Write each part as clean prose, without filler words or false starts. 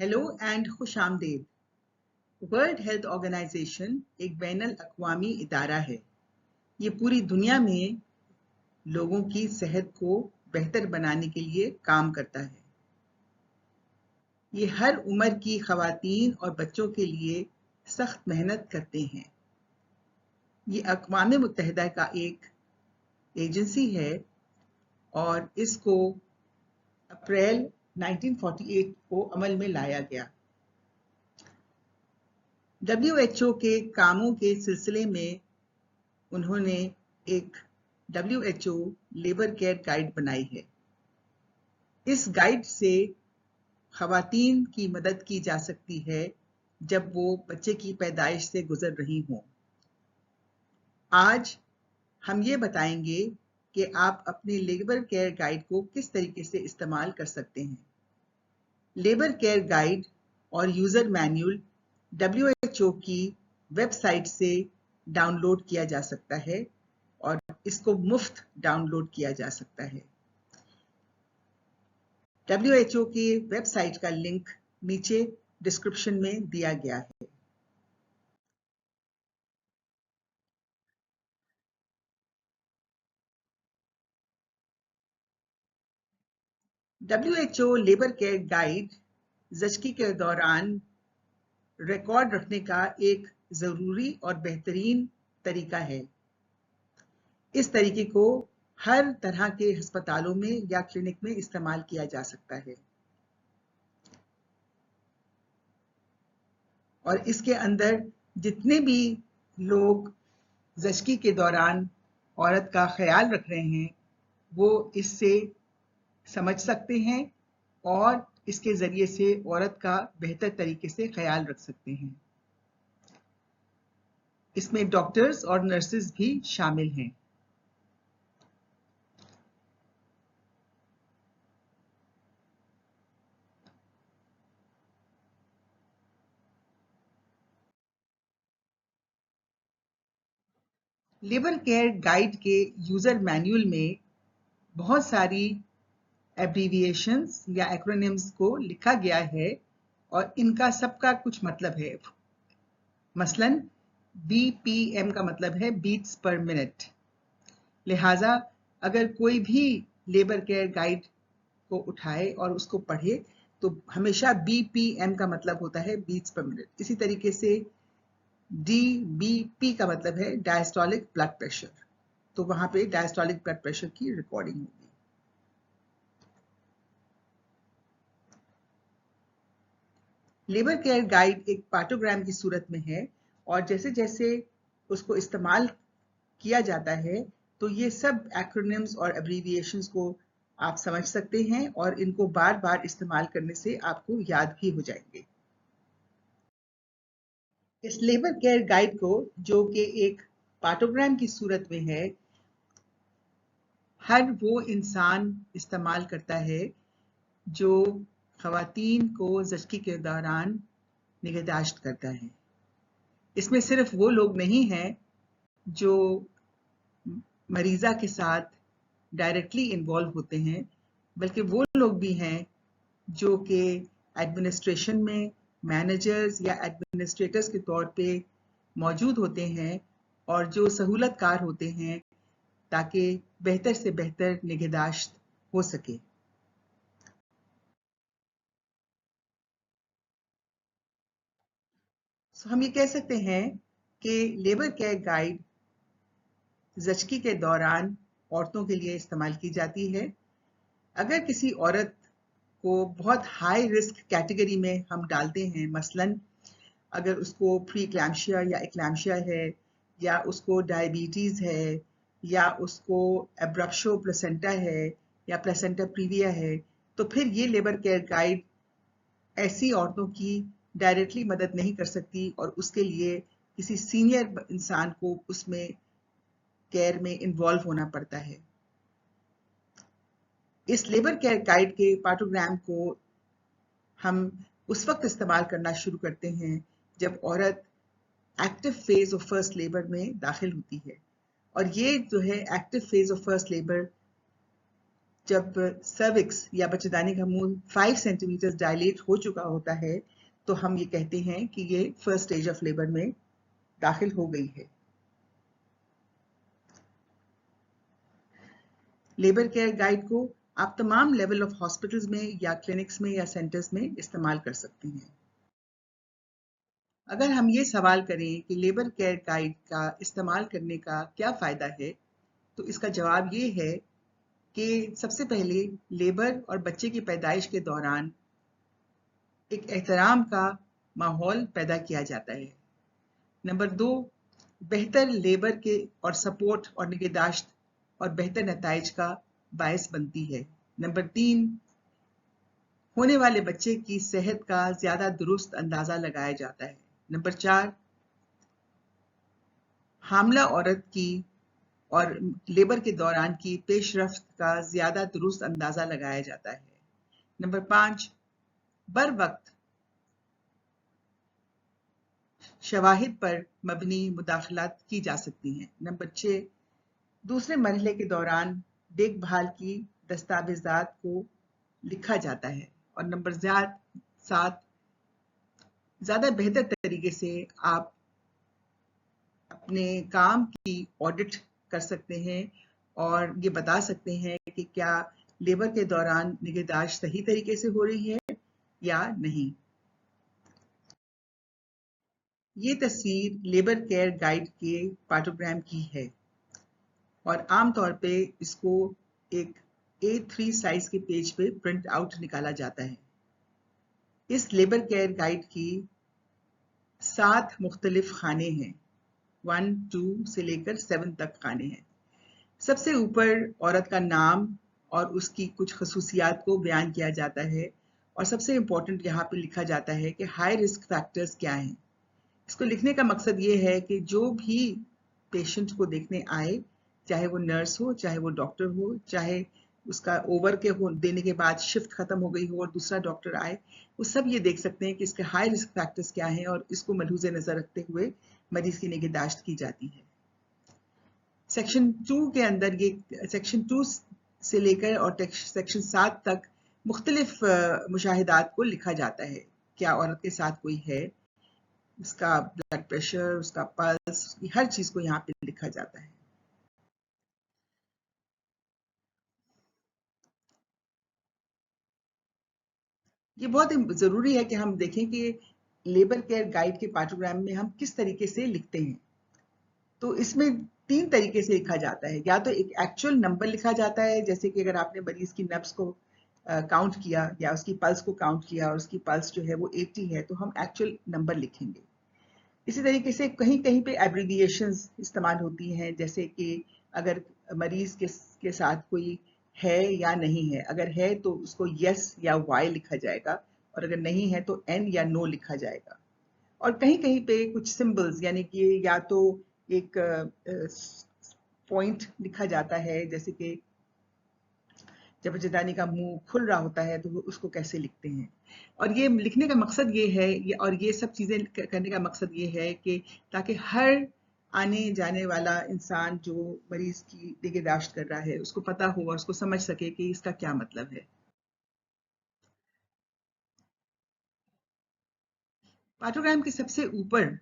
Hello and खुश आमदेद। World health organisation एक बैनुल अक़वामी इदारा है। ये पूरी दुनिया में लोगों की सेहत को बेहतर बनाने के लिए काम करता है। ये हर उम्र की ख़वातीन और बच्चों के लिए सख्त मेहनत करते हैं। ये अक़वाम मुत्तहिदा का एक एजेंसी है और इसको अप्रैल 1948 को अमल में लाया गया। WHO के कामों के सिलसिले में उन्होंने एक WHO लेबर केयर गाइड बनाई है। इस गाइड से ख़वातीन की मदद की जा सकती है जब वो बच्चे की पैदाइश से गुजर रही हों। आज हम ये बताएंगे कि आप अपने लेबर केयर गाइड को किस तरीके से इस्तेमाल कर सकते हैं। लेबर केयर गाइड और यूज़र मैन्युअल WHO की वेबसाइट से डाउनलोड किया जा सकता है और इसको मुफ्त डाउनलोड किया जा सकता है। WHO की वेबसाइट का लिंक नीचे डिस्क्रिप्शन में दिया गया है। WHO लेबर केयर गाइड ज़चगी के दौरान रिकॉर्ड रखने का एक ज़रूरी और बेहतरीन तरीका है। इस तरीके को हर तरह के अस्पतालों में या क्लिनिक में इस्तेमाल किया जा सकता है और इसके अंदर जितने भी लोग ज़चगी के दौरान औरत का ख्याल रख रहे हैं वो इससे समझ सकते हैं और इसके ज़रिए से औरत का बेहतर तरीके से ख्याल रख सकते हैं। इसमें डॉक्टर्स और नर्सेज भी शामिल हैं। लेबर केयर गाइड के यूज़र मैन्युअल में बहुत सारी एब्रीविएशंस या एक्रोनिम्स को लिखा गया है और इनका सबका कुछ मतलब है। मसलन BPM का मतलब है बीट्स पर मिनट। लिहाजा अगर कोई भी लेबर केयर गाइड को उठाए और उसको पढ़े तो हमेशा BPM का मतलब होता है बीट्स पर मिनट। इसी तरीके से DBP का मतलब है डायस्टोलिक ब्लड प्रेशर, तो वहां पे डायस्टोलिक ब्लड प्रेशर की रिकॉर्डिंग होगी। लेबर केयर गाइड एक पार्टोग्राम की सूरत में है और जैसे जैसे उसको इस्तेमाल किया जाता है तो ये सब एक्रोनिम्स और एब्रीविएशंस को आप समझ सकते हैं और इनको बार बार इस्तेमाल करने से आपको याद भी हो जाएंगे। इस लेबर केयर गाइड को, जो कि एक पार्टोग्राम की सूरत में है, हर वो इंसान इस्तेमाल करता है जो ख़वातीन को ज़चगी के दौरान निगहदाश्त करता है। इसमें सिर्फ वो लोग नहीं हैं जो मरीज़ा के साथ डायरेक्टली इन्वॉल्व होते हैं, बल्कि वो लोग भी हैं जो कि एडमिनिस्ट्रेशन में मैनेजर्स या एडमिनिस्ट्रेटर्स के तौर पे मौजूद होते हैं और जो सहूलतकार होते हैं ताकि बेहतर से बेहतर निगहदाश्त हो सके। हम ये कह सकते हैं कि लेबर केयर गाइड ज़चगी के दौरान औरतों के लिए इस्तेमाल की जाती है। अगर किसी औरत को बहुत हाई रिस्क कैटेगरी में हम डालते हैं, मसलन अगर उसको प्री क्लैम्शिया या एक्लैम्शिया है या उसको डायबिटीज़ है या उसको एब्रप्शो प्लेसेंटा है या प्लेसेंटा प्रीविया है, तो फिर ये लेबर केयर गाइड ऐसी औरतों की डायरेक्टली मदद नहीं कर सकती और उसके लिए किसी सीनियर इंसान को उसमें केयर में इन्वॉल्व होना पड़ता है। इस लेबर केयर गाइड के पार्टोग्राम को हम उस वक्त इस्तेमाल करना शुरू करते हैं जब औरत active phase of first labour में दाखिल होती है और ये जो है active phase of first labour जब सर्विक्स या बच्चेदानी का मूल 5 सेंटीमीटर डायलेट हो चुका होता है तो हम ये कहते हैं कि ये फर्स्ट स्टेज ऑफ लेबर में दाखिल हो गई है। लेबर केयर गाइड को आप तमाम लेवल ऑफ हॉस्पिटल्स में या क्लिनिक्स में या सेंटर्स में इस्तेमाल कर सकते हैं। अगर हम ये सवाल करें कि लेबर केयर गाइड का इस्तेमाल करने का क्या फ़ायदा है, तो इसका जवाब ये है कि सबसे पहले लेबर और बच्चे की पैदाइश के दौरान एक एहतराम का माहौल पैदा किया जाता है। नंबर 2, बेहतर लेबर के और सपोर्ट और निगहदाश्त और बेहतर नताइज का बायस बनती है। नंबर 3, होने वाले बच्चे की सेहत का ज़्यादा दुरुस्त अंदाज़ा लगाया जाता है। नंबर 4, हामला औरत की और लेबर के दौरान की पेशरफ्त का ज़्यादा दुरुस्त अंदाज़ा लगाया जाता है। नंबर 5, बर वक्त शवाहिद पर मबनी मुदाखलात की जा सकती हैं। नंबर 6, दूसरे मरहले के दौरान देखभाल की दस्तावेजात को लिखा जाता है। और नंबर 7, ज़्यादा बेहतर तरीके से आप अपने काम की ऑडिट कर सकते हैं और ये बता सकते हैं कि क्या लेबर के दौरान निगहदाश्त सही तरीके से हो रही है या नहीं। ये तस्वीर लेबर केयर गाइड के पार्टोग्राम की है और आमतौर पे इसको एक A3 साइज के पेज पे प्रिंट आउट निकाला जाता है। इस लेबर केयर गाइड की 7 मुख्तलिफ खाने हैं, 1, 2 से लेकर 7 तक खाने हैं। सबसे ऊपर औरत का नाम और उसकी कुछ खसूसियात को बयान किया जाता है और सबसे इम्पोर्टेंट यहाँ पे लिखा जाता है कि हाई रिस्क फैक्टर्स क्या हैं। इसको लिखने का मकसद ये है कि जो भी पेशेंट को देखने आए, चाहे वो नर्स हो, चाहे वो डॉक्टर हो, चाहे उसका ओवर के हो देने के बाद शिफ्ट खत्म हो गई हो और दूसरा डॉक्टर आए, वो सब ये देख सकते हैं कि इसके हाई रिस्क फैक्टर्स क्या हैं और इसको मलहूज़े नज़र रखते हुए मरीज की निगहदाश्त की जाती है। सेक्शन 2 के अंदर ये सेक्शन 2 से लेकर और सेक्शन 7 तक मुख्तलिफ मुशाहिदात को लिखा जाता है। क्या औरत के साथ कोई है, उसका ब्लड प्रेशर, उसका पल्स, हर चीज़ को यहाँ पे लिखा जाता है। ये बहुत ज़रूरी है कि हम देखें कि लेबर केयर गाइड के पार्टोग्राम में हम किस तरीके से लिखते हैं। तो इसमें 3 तरीके से लिखा जाता है। या तो एक एक्चुअल नंबर लिखा जाता है, जैसे कि अगर आपने मरीज की नब्ज को काउंट किया या उसकी पल्स को काउंट किया और उसकी पल्स जो है वो 80 है, तो हम एक्चुअल नंबर लिखेंगे। इसी तरीके से कहीं कहीं पे एब्रिविएशंस इस्तेमाल होती हैं, जैसे कि अगर मरीज के साथ कोई है या नहीं है, अगर है तो उसको यस या वाई लिखा जाएगा और अगर नहीं है तो एन या नो लिखा जाएगा। और कहीं कहीं पे कुछ सिंबल्स, यानी कि या तो एक पॉइंट लिखा जाता है, जैसे कि जब बच्चेदानी का मुंह खुल रहा होता है तो वो उसको कैसे लिखते हैं। और ये लिखने का मकसद ये है, और ये सब चीज़ें करने का मकसद ये है कि ताकि हर आने जाने वाला इंसान जो मरीज की निगहदाश्त कर रहा है उसको पता हो और उसको समझ सके कि इसका क्या मतलब है। पाठ्यक्रम के सबसे ऊपर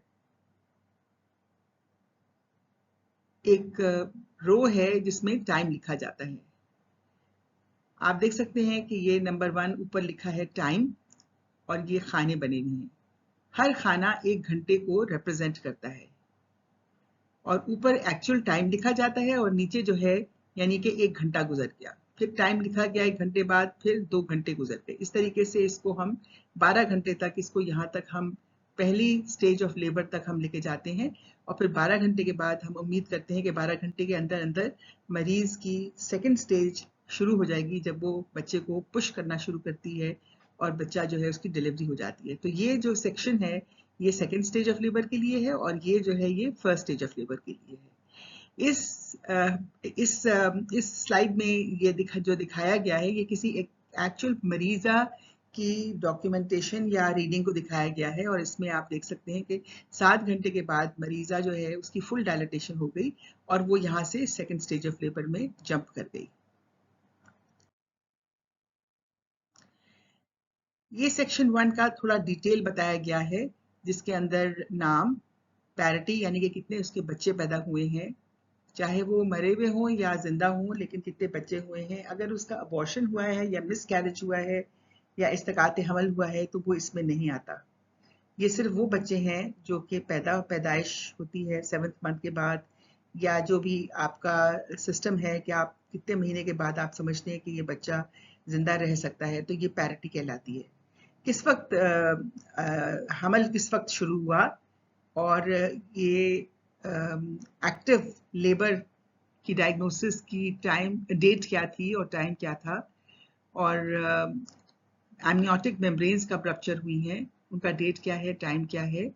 एक रो है जिसमें टाइम लिखा जाता है। आप देख सकते हैं कि ये नंबर 1 ऊपर लिखा है टाइम और ये खाने बने हुए हैं। हर खाना 1 घंटे को रिप्रेजेंट करता है और ऊपर एक्चुअल टाइम लिखा जाता है और नीचे जो है यानी कि 1 घंटा गुजर गया, फिर टाइम लिखा गया 1 घंटे बाद, फिर 2 घंटे गुजर गए। इस तरीके से इसको हम 12 घंटे तक, इसको यहाँ तक हम पहली स्टेज ऑफ लेबर तक हम लेके जाते हैं और फिर 12 घंटे के बाद हम उम्मीद करते हैं कि 12 घंटे के अंदर अंदर मरीज की सेकेंड स्टेज शुरू हो जाएगी, जब वो बच्चे को पुश करना शुरू करती है और बच्चा जो है उसकी डिलीवरी हो जाती है। तो ये जो सेक्शन है ये सेकेंड स्टेज ऑफ लेबर के लिए है और ये जो है ये फर्स्ट स्टेज ऑफ लेबर के लिए है। इस स्लाइड में ये जो दिखाया गया है ये किसी एक एक्चुअल मरीजा की डॉक्यूमेंटेशन या रीडिंग को दिखाया गया है और इसमें आप देख सकते हैं कि 7 घंटे के बाद मरीजा जो है उसकी फुल डायलिटेशन हो गई और वो यहाँ से सेकेंड स्टेज ऑफ लेबर में जंप कर गई। ये सेक्शन 1 का थोड़ा डिटेल बताया गया है, जिसके अंदर नाम, पैरिटी यानी कि कितने उसके बच्चे पैदा हुए हैं, चाहे वो मरे हुए हों या जिंदा हों, लेकिन कितने बच्चे हुए हैं। अगर उसका अबॉर्शन हुआ है या मिस कैरेज हुआ है या इस्तेकात हमल हुआ है तो वो इसमें नहीं आता। ये सिर्फ वो बच्चे हैं जो कि पैदाइश होती है 7th मंथ के बाद, या जो भी आपका सिस्टम है कि आप कितने महीने के बाद आप समझते हैं कि ये बच्चा जिंदा रह सकता है, तो ये पैरिटी कहलाती है। किस वक्त हमल किस वक्त शुरू हुआ और ये एक्टिव लेबर की डायग्नोसिस की टाइम डेट क्या थी और टाइम क्या था, और एमनियोटिक मेम्ब्रेन्स कब रप्चर हुई हैं, उनका डेट क्या है, टाइम क्या है,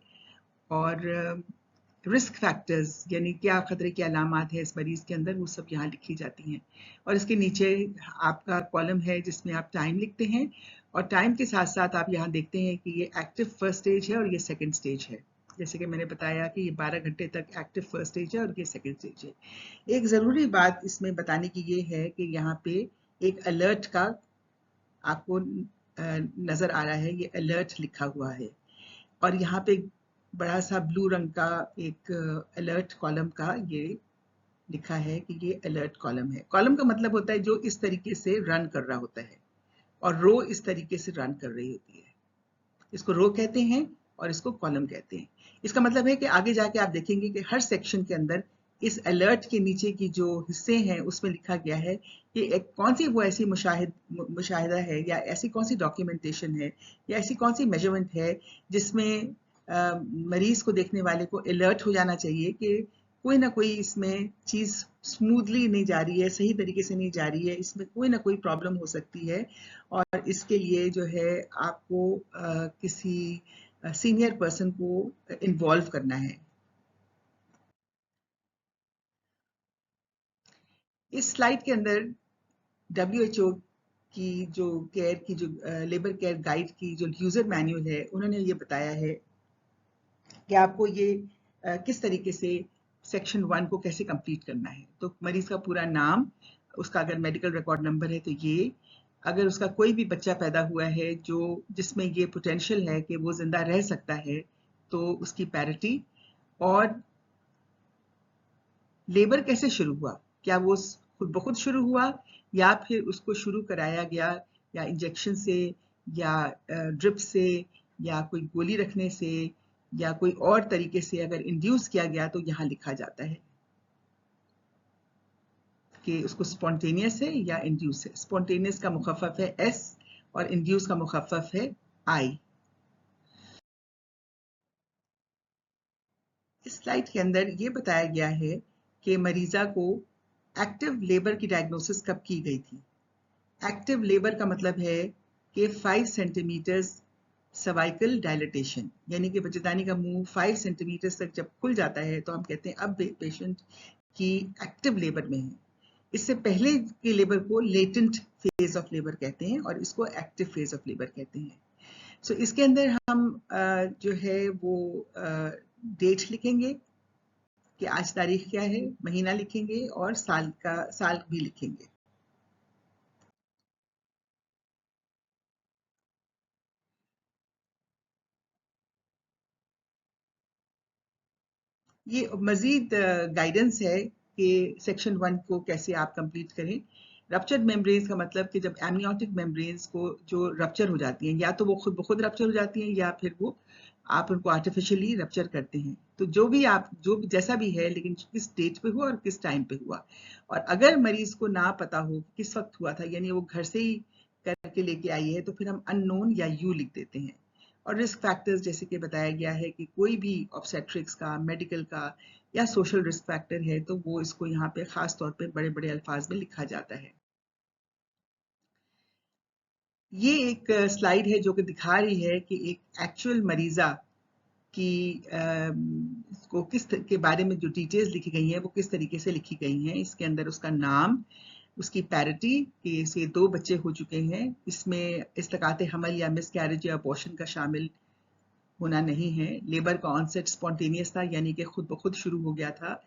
और रिस्क फैक्टर्स यानी क्या खतरे की अलामात है इस मरीज के अंदर, वो सब यहाँ लिखी जाती हैं। और इसके नीचे आपका कॉलम है जिसमें आप टाइम लिखते हैं, और टाइम के साथ साथ आप यहाँ देखते हैं कि ये एक्टिव फर्स्ट स्टेज है और ये सेकंड स्टेज है। जैसे कि मैंने बताया कि ये 12 घंटे तक एक्टिव फर्स्ट स्टेज है और ये सेकंड स्टेज है। एक ज़रूरी बात इसमें बताने की ये है कि यहाँ पे एक अलर्ट का आपको नज़र आ रहा है, ये अलर्ट लिखा हुआ है, और यहाँ पे बड़ा सा ब्लू रंग का एक अलर्ट कॉलम का ये लिखा है कि ये अलर्ट कॉलम है। कॉलम का मतलब होता है जो इस तरीके से रन कर रहा होता है, और रो इस तरीके से रन कर रही होती है। इसको रो कहते हैं और इसको कॉलम कहते हैं। इसका मतलब है कि आगे जाके आप देखेंगे कि हर सेक्शन के अंदर इस अलर्ट के नीचे की जो हिस्से हैं उसमें लिखा गया है कि एक कौन सी वो ऐसी मुशाहिदा है या ऐसी कौन सी डॉक्यूमेंटेशन है या ऐसी कौन सी मेजरमेंट है जिसमें मरीज को देखने वाले को अलर्ट हो जाना चाहिए कि कोई ना कोई इसमें चीज़ स्मूथली नहीं जा रही है, सही तरीके से नहीं जा रही है, इसमें कोई ना कोई प्रॉब्लम हो सकती है, और इसके लिए जो है आपको किसी सीनियर पर्सन को इन्वॉल्व करना है। इस स्लाइड के अंदर WHO की जो केयर की जो लेबर केयर गाइड की जो यूजर मैनुअल है, उन्होंने ये बताया है कि आपको ये किस तरीके से सेक्शन 1 को कैसे कंप्लीट करना है। तो मरीज का पूरा नाम, उसका अगर मेडिकल रिकॉर्ड नंबर है तो ये, अगर उसका कोई भी बच्चा पैदा हुआ है जो जिसमें ये पोटेंशियल है कि वो जिंदा रह सकता है तो उसकी पैरिटी, और लेबर कैसे शुरू हुआ, क्या वो खुद ब खुद शुरू हुआ या फिर उसको शुरू कराया गया, या इंजेक्शन से या ड्रिप से या कोई गोली रखने से या कोई और तरीके से अगर इंड्यूस किया गया, तो यहाँ लिखा जाता है कि उसको स्पॉन्टेनियस है या इंड्यूस है। स्पॉन्टेनियस का मुखफ़फ़ है S और इंड्यूस का मुखफ़फ़ है I। इस स्लाइड के अंदर ये बताया गया है कि मरीजा को एक्टिव लेबर की डायग्नोसिस कब की गई थी। एक्टिव लेबर का मतलब है कि 5 सेंटीमीटर सर्वाइकल डायलिटेशन, यानी कि बच्चेदानी का मुंह 5 सेंटीमीटर तक जब खुल जाता है तो हम कहते हैं अब पेशेंट की एक्टिव लेबर में है। इससे पहले के लेबर को लेटेंट फेज ऑफ लेबर कहते हैं और इसको एक्टिव फेज ऑफ लेबर कहते हैं। सो इसके अंदर हम जो है वो डेट लिखेंगे कि आज तारीख क्या है, महीना लिखेंगे और साल भी लिखेंगे। ये मजीद गाइडेंस है कि सेक्शन 1 को कैसे आप कंप्लीट करें। रप्चर्ड मेम्ब्रेन्स का मतलब कि जब एमनियोटिक मेम्ब्रेन्स को जो रप्चर हो जाती हैं, या तो वो खुद ब खुद रप्चर हो जाती हैं या फिर वो आप उनको आर्टिफिशियली रप्चर करते हैं। तो जो भी जैसा भी है, लेकिन किस डेट पे हुआ और किस टाइम पे हुआ, और अगर मरीज को ना पता हो किस वक्त हुआ था, यानी वो घर से ही करके लेके आई है, तो फिर हम अननोन या यू लिख देते हैं। और रिस्क फैक्टर्स जैसे कि बताया गया है कि कोई भी ऑब्स्टेट्रिक्स का, मेडिकल का या सोशल रिस्क फैक्टर है तो वो इसको यहाँ पे खास तौर पे बड़े बड़े अल्फाज में लिखा जाता है। ये एक स्लाइड है जो कि दिखा रही है कि एक एक्चुअल मरीजा की को के बारे में जो डिटेल्स लिखी गई हैं वो किस तरीके से लिखी गई हैं। इसके अंदर उसका नाम, उसकी पैरिटी कि इसे 2 बच्चे हो चुके हैं, इसमें इस्तकात हमल या मिस कैरेज या अबॉर्शन का शामिल होना नहीं है। लेबर का ऑनसेट स्पॉन्टेनियस था, यानी कि खुद ब खुद शुरू हो गया था।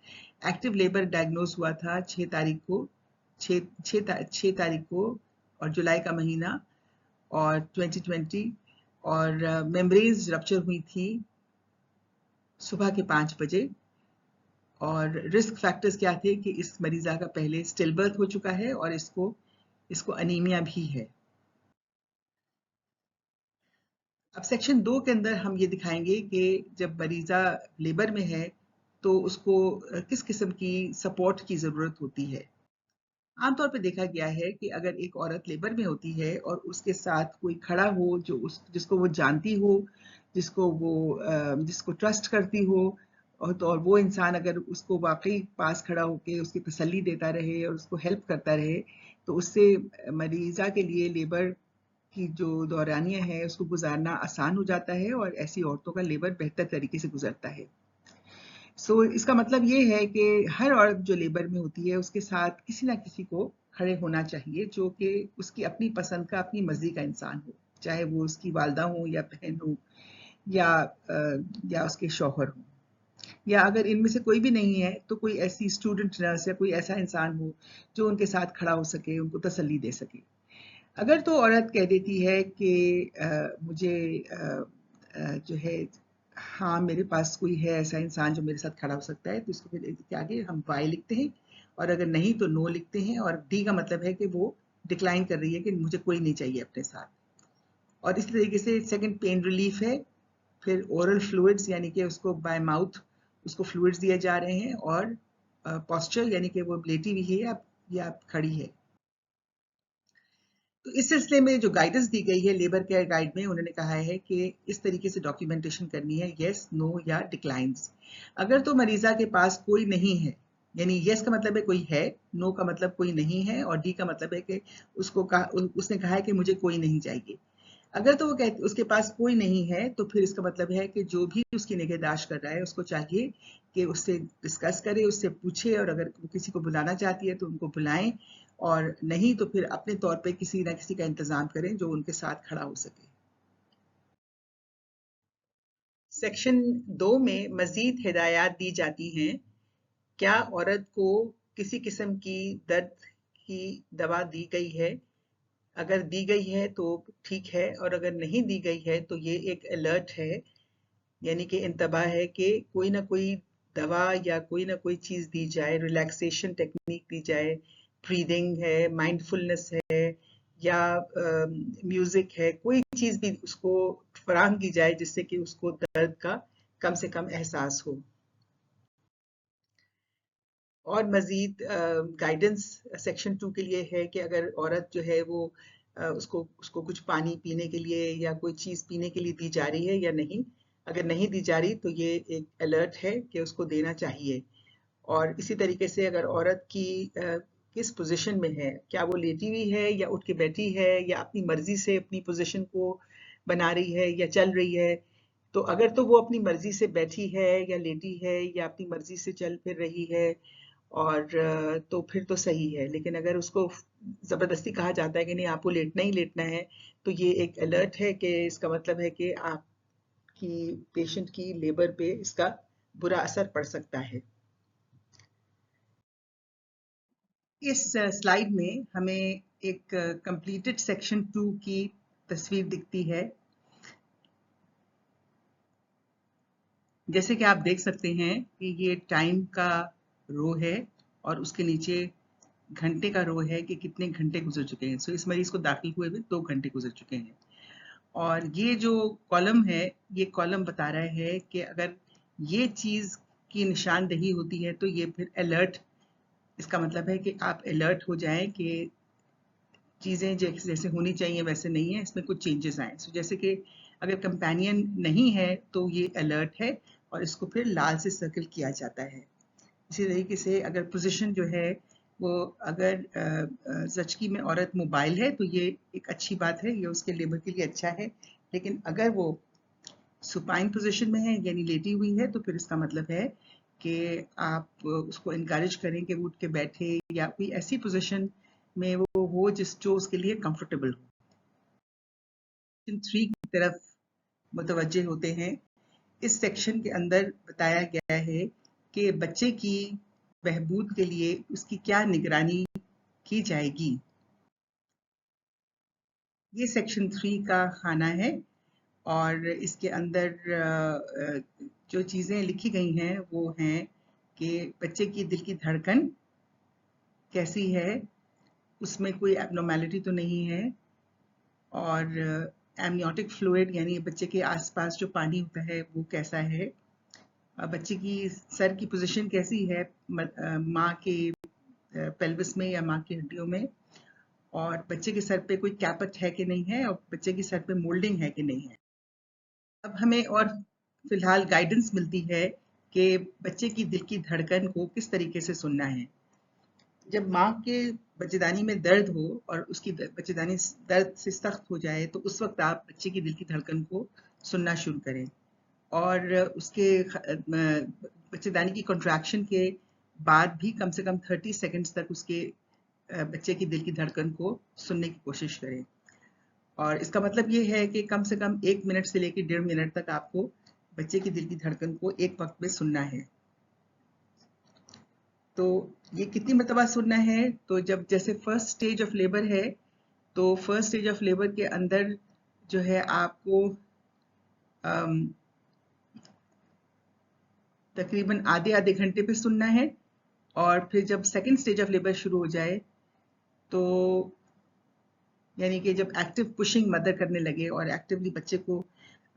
एक्टिव लेबर डायग्नोज हुआ था 6 तारीख को, 6 तारीख को, और जुलाई का महीना, और 2020, और मेम्ब्रेन्स रप्चर हुई थी सुबह के 5 बजे। और रिस्क फैक्टर्स क्या थे कि इस मरीज़ा का पहले स्टिल बर्थ हो चुका है और इसको अनीमिया भी है। अब सेक्शन 2 के अंदर हम ये दिखाएंगे कि जब मरीज़ा लेबर में है तो उसको किस किस्म की सपोर्ट की ज़रूरत होती है। आमतौर पर देखा गया है कि अगर एक औरत लेबर में होती है और उसके साथ कोई खड़ा हो जिसको वो जानती हो, जिसको ट्रस्ट करती हो, और वो इंसान अगर उसको वाकई पास खड़ा होकर उसकी तसल्ली देता रहे और उसको हेल्प करता रहे, तो उससे मरीज़ा के लिए लेबर की जो दौरानिया है उसको गुजारना आसान हो जाता है और ऐसी औरतों का लेबर बेहतर तरीके से गुजरता है। इसका मतलब ये है कि हर औरत जो लेबर में होती है उसके साथ किसी ना किसी को खड़े होना चाहिए जो कि उसकी अपनी पसंद का, अपनी मर्जी का इंसान हो, चाहे वो उसकी वालदा हो या बहन हो या उसके शौहर हो, या अगर इनमें से कोई भी नहीं है तो कोई ऐसी स्टूडेंट नर्स या कोई ऐसा इंसान हो जो उनके साथ खड़ा हो सके, उनको तसल्ली दे सके। अगर तो औरत कह देती है कि मुझे जो है, हाँ मेरे पास कोई है ऐसा इंसान जो मेरे साथ खड़ा हो सकता है, तो इसको फिर इसके आगे हम वाई लिखते हैं, और अगर नहीं तो नो लिखते हैं, और डी का मतलब है कि वो डिक्लाइन कर रही है कि मुझे कोई नहीं चाहिए अपने साथ। और इसी तरीके से सेकंड पेन रिलीफ है, फिर ओरल फ्लूइड्स यानी कि उसको बाय माउथ उसको फ्लूइड्स दिए जा रहे हैं, और पॉस्चर यानी कि वो लेटी हुई है या खड़ी है। तो इस सिलसिले में जो गाइडेंस दी गई है लेबर केयर गाइड में, उन्होंने कहा है कि इस तरीके से डॉक्यूमेंटेशन करनी है, यस, नो या डिक्लाइंस। अगर तो मरीजा के पास कोई नहीं है, यानी यस का मतलब है कोई है, नो का मतलब कोई नहीं है, और डी का मतलब है कि उसने कहा है कि मुझे कोई नहीं चाहिए। अगर तो वो उसके पास कोई नहीं है तो फिर इसका मतलब है कि जो भी उसकी निगहदाश्त कर रहा है उसको चाहिए कि उससे डिस्कस करे, उससे पूछे, और अगर वो किसी को बुलाना चाहती है तो उनको बुलाएं, और नहीं तो फिर अपने तौर पे किसी ना किसी का इंतजाम करें जो उनके साथ खड़ा हो सके। सेक्शन 2 में मजीद हिदायत दी जाती हैं। क्या औरत को किसी किस्म की दर्द की दवा दी गई है? अगर दी गई है तो ठीक है, और अगर नहीं दी गई है तो ये एक अलर्ट है, यानी कि इंतबाह है कि कोई ना कोई दवा या कोई ना कोई चीज़ दी जाए, रिलैक्सेशन टेक्निक दी जाए, ब्रीदिंग है, माइंडफुलनेस है, या म्यूजिक है, कोई चीज़ भी उसको फराहम की जाए जिससे कि उसको दर्द का कम से कम एहसास हो। और मज़ीद गाइडेंस सेक्शन 2 के लिए है कि अगर औरत जो है वो उसको उसको कुछ पानी पीने के लिए या कोई चीज़ पीने के लिए दी जा रही है या नहीं। अगर नहीं दी जा रही तो ये एक अलर्ट है कि उसको देना चाहिए। और इसी तरीके से अगर औरत की किस पोजीशन में है, क्या वो लेटी हुई है या उठ के बैठी है या अपनी मर्जी से अपनी पोजीशन को बना रही है या चल रही है, तो अगर तो वो अपनी मर्जी से बैठी है या लेटी है या अपनी मर्जी से चल फिर रही है, और तो फिर तो सही है। लेकिन अगर उसको ज़बरदस्ती कहा जाता है कि नहीं आपको लेटना ही लेटना है, तो ये एक अलर्ट है कि इसका मतलब है कि आपकी पेशेंट की लेबर पे इसका बुरा असर पड़ सकता है। इस स्लाइड में हमें एक कंप्लीटेड सेक्शन 2 की तस्वीर दिखती है। जैसे कि आप देख सकते हैं कि ये टाइम का रो है और उसके नीचे घंटे का रो है कि कितने घंटे गुजर चुके हैं। इस मरीज को दाखिल हुए हुए 2 घंटे गुजर चुके हैं। और ये जो कॉलम है, ये कॉलम बता रहा है कि अगर ये चीज़ की निशानदेही होती है तो ये फिर अलर्ट, इसका मतलब है कि आप अलर्ट हो जाएं कि चीज़ें जैसे होनी चाहिए वैसे नहीं है, इसमें कुछ चेंजेस आए। जैसे कि अगर कंपेनियन नहीं है तो ये अलर्ट है और इसको फिर लाल से सर्कल किया जाता है। इसी तरीके से अगर पोजीशन जो है वो, अगर ज़चकी में औरत मोबाइल है तो ये एक अच्छी बात है, ये उसके लेबर के लिए अच्छा है। लेकिन अगर वो सुपाइन पोजीशन में है यानी लेटी हुई है तो फिर इसका मतलब है कि आप उसको इनकरेज करें कि वो उठ के बैठे या कोई ऐसी पोजीशन में वो हो जो उसके लिए कंफर्टेबल हो। 3 की तरफ मुतवज्जे होते हैं। इस सेक्शन के अंदर बताया गया है कि बच्चे की बहबूद के लिए उसकी क्या निगरानी की जाएगी। ये सेक्शन 3 का खाना है और इसके अंदर जो चीज़ें लिखी गई हैं वो हैं कि बच्चे की दिल की धड़कन कैसी है, उसमें कोई एब्नॉर्मेलिटी तो नहीं है, और एमनियोटिक फ्लूइड यानी बच्चे के आसपास जो पानी होता है वो कैसा है, बच्चे की सर की पोजीशन कैसी है माँ के पेल्विस में या माँ की हड्डियों में, और बच्चे के सर पे कोई कैपट है कि नहीं है, और बच्चे के सर पे मोल्डिंग है कि नहीं है। अब हमें और फिलहाल गाइडेंस मिलती है कि बच्चे की दिल की धड़कन को किस तरीके से सुनना है। जब माँ के बच्चेदानी में दर्द हो और उसकी बच्चेदानी दर्द से सख्त हो जाए तो उस वक्त आप बच्चे की दिल की धड़कन को सुनना शुरू करें, और उसके बच्चेदानी की कॉन्ट्रैक्शन के बाद भी कम से कम 30 सेकंड्स तक उसके बच्चे की दिल की धड़कन को सुनने की कोशिश करें। और इसका मतलब ये है कि कम से कम 1 मिनट से लेकर 1.5 मिनट तक आपको बच्चे की दिल की धड़कन को एक वक्त में सुनना है। तो ये कितनी मरतबा सुनना है, तो जब जैसे फर्स्ट स्टेज ऑफ लेबर है तो फर्स्ट स्टेज ऑफ लेबर के अंदर जो है आपको तकरीबन आधे घंटे पे सुनना है, और फिर जब सेकंड स्टेज ऑफ लेबर शुरू हो जाए तो यानी कि जब एक्टिव पुशिंग मदर करने लगे और एक्टिवली बच्चे को